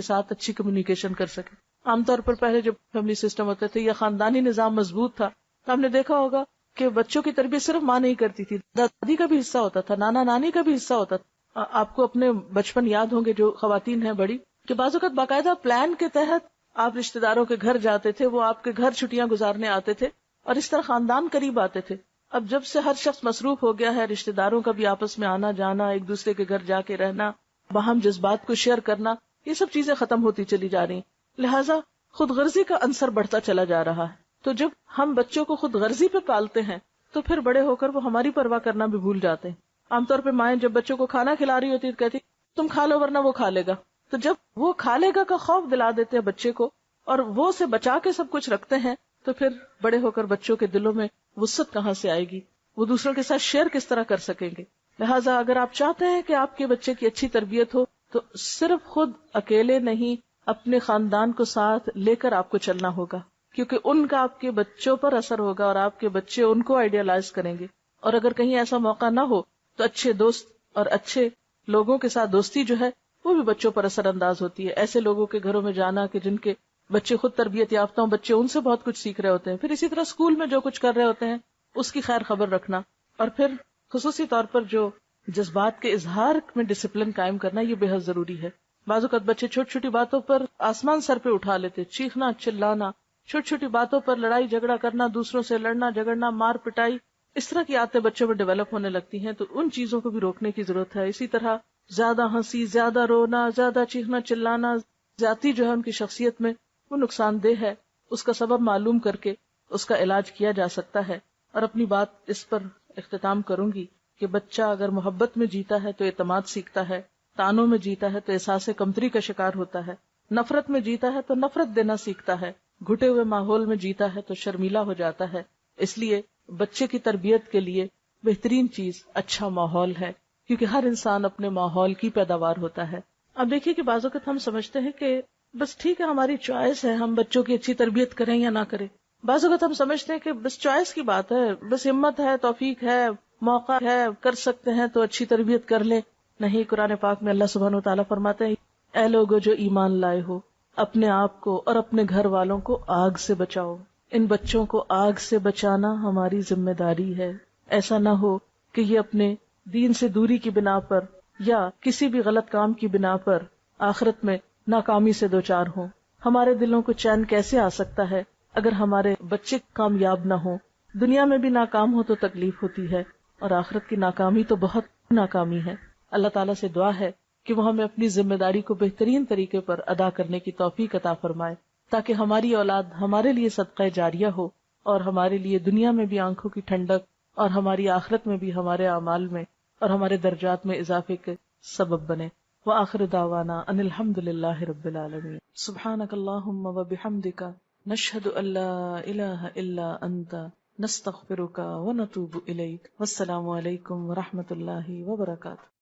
ساتھ اچھی کمیونیکیشن کر سکے. عام طور پر پہلے جب فیملی سسٹم ہوتے تھے یا خاندانی نظام مضبوط تھا تو ہم نے دیکھا ہوگا کہ بچوں کی تربیت صرف ماں نہیں کرتی تھی، دادی کا بھی حصہ ہوتا تھا، نانا نانی کا بھی حصہ ہوتا تھا. آپ کو اپنے بچپن یاد ہوں گے جو خواتین ہیں بڑی، کہ بعض اوقات باقاعدہ پلان کے تحت آپ رشتہ داروں کے گھر جاتے تھے، وہ آپ کے گھر چھٹیاں گزارنے آتے تھے اور اس طرح خاندان قریب آتے تھے. اب جب سے ہر شخص مصروف ہو گیا ہے، رشتہ داروں کا بھی آپس میں آنا جانا، ایک دوسرے کے گھر جا کے رہنا، باہم جذبات کو شیئر کرنا، یہ سب چیزیں ختم ہوتی چلی جا رہی، لہٰذا خود غرضی کا عنصر بڑھتا چلا جا رہا ہے. تو جب ہم بچوں کو خود غرضی پہ پالتے ہیں تو پھر بڑے ہو کر وہ ہماری پرواہ کرنا بھی بھول جاتے ہیں. عام طور پہ مائیں جب بچوں کو کھانا کھلا رہی ہوتی کہتی تم کھا لو ورنہ وہ کھا لے گا. تو جب وہ کھا لے گا کا خوف دلا دیتے ہیں بچے کو اور وہ سے بچا کے سب کچھ رکھتے ہیں، تو پھر بڑے ہو کر بچوں کے دلوں میں وسعت کہاں سے آئے گی، وہ دوسروں کے ساتھ شیئر کس طرح کر سکیں گے. لہٰذا اگر آپ چاہتے ہیں کہ آپ کے بچے کی اچھی تربیت ہو تو صرف خود اکیلے نہیں، اپنے خاندان کو ساتھ لے کر آپ کو چلنا ہوگا، کیونکہ ان کا آپ کے بچوں پر اثر ہوگا اور آپ کے بچے ان کو آئیڈیالائز کریں گے. اور اگر کہیں ایسا موقع نہ ہو تو اچھے دوست اور اچھے لوگوں کے ساتھ دوستی جو ہے وہ بھی بچوں پر اثر انداز ہوتی ہے. ایسے لوگوں کے گھروں میں جانا کہ جن کے بچے خود تربیت یافتہ ہوں، بچے ان سے بہت کچھ سیکھ رہے ہوتے ہیں. پھر اسی طرح اسکول میں جو کچھ کر رہے ہوتے ہیں اس کی خیر خبر رکھنا، اور پھر خصوصی طور پر جو جذبات کے اظہار میں ڈسپلن قائم کرنا، یہ بے حد ضروری ہے. بعض اوقات بچے چھوٹی چھوٹی باتوں پر آسمان سر پہ اٹھا لیتے، چیخنا چلانا، چھوٹی چھوٹی باتوں پر لڑائی جھگڑا کرنا، دوسروں سے لڑنا جھگڑنا، مار پٹائی، اس طرح کی عادتیں بچوں میں ڈیولپ ہونے لگتی ہیں. تو ان چیزوں کو بھی روکنے کی ضرورت ہے. اسی طرح زیادہ ہنسی، زیادہ رونا، زیادہ چیخنا چلانا، زیادتی جو ہے ان کی شخصیت میں وہ نقصان دہ ہے. اس کا سبب معلوم کر کے اس کا علاج کیا جا سکتا ہے. اور اپنی بات اس پر اختتام کروں گی کہ بچہ اگر محبت میں جیتا ہے تو اعتماد سیکھتا ہے، تانوں میں جیتا ہے تو احساس کمتری کا شکار ہوتا ہے، نفرت میں جیتا ہے تو نفرت دینا سیکھتا ہے، گھٹے ہوئے ماحول میں جیتا ہے تو شرمیلا ہو جاتا ہے. اس لیے بچے کی تربیت کے لیے بہترین چیز اچھا ماحول ہے، کیونکہ ہر انسان اپنے ماحول کی پیداوار ہوتا ہے. اب دیکھیے کہ بعض اوقات ہم سمجھتے ہیں کہ بس ٹھیک ہے ہماری چوائس ہے، ہم بچوں کی اچھی تربیت کریں یا نہ کریں. بعض اوقات ہم سمجھتے ہیں کہ بس چوائس کی بات ہے، بس ہمت ہے، توفیق ہے، موقع ہے، کر سکتے ہیں تو اچھی تربیت کر لیں. نہیں، قرآن پاک میں اللہ سبحانہ وتعالیٰ فرماتے ہیں اے لوگو جو ایمان لائے ہو، اپنے آپ کو اور اپنے گھر والوں کو آگ سے بچاؤ. ان بچوں کو آگ سے بچانا ہماری ذمہ داری ہے. ایسا نہ ہو کہ یہ اپنے دین سے دوری کی بنا پر یا کسی بھی غلط کام کی بنا پر آخرت میں ناکامی سے دوچار ہوں. ہمارے دلوں کو چین کیسے آ سکتا ہے اگر ہمارے بچے کامیاب نہ ہوں؟ دنیا میں بھی ناکام ہو تو تکلیف ہوتی ہے، اور آخرت کی ناکامی تو بہت ناکامی ہے. اللہ تعالیٰ سے دعا ہے کہ وہ ہمیں اپنی ذمہ داری کو بہترین طریقے پر ادا کرنے کی توفیق عطا فرمائے، تاکہ ہماری اولاد ہمارے لیے صدقہ جاریہ ہو، اور ہمارے لیے دنیا میں بھی آنکھوں کی ٹھنڈک، اور ہماری آخرت میں بھی ہمارے اعمال میں اور ہمارے درجات میں اضافے کے سبب بنے۔ وآخر دعوانا ان الحمد للہ رب العالمین۔ سبحانک اللہم وبحمدک، نشہد ان لا الہ الا انت، نستغفرک ونتوب الیک۔ والسلام علیکم ورحمۃ اللہ وبرکاتہ۔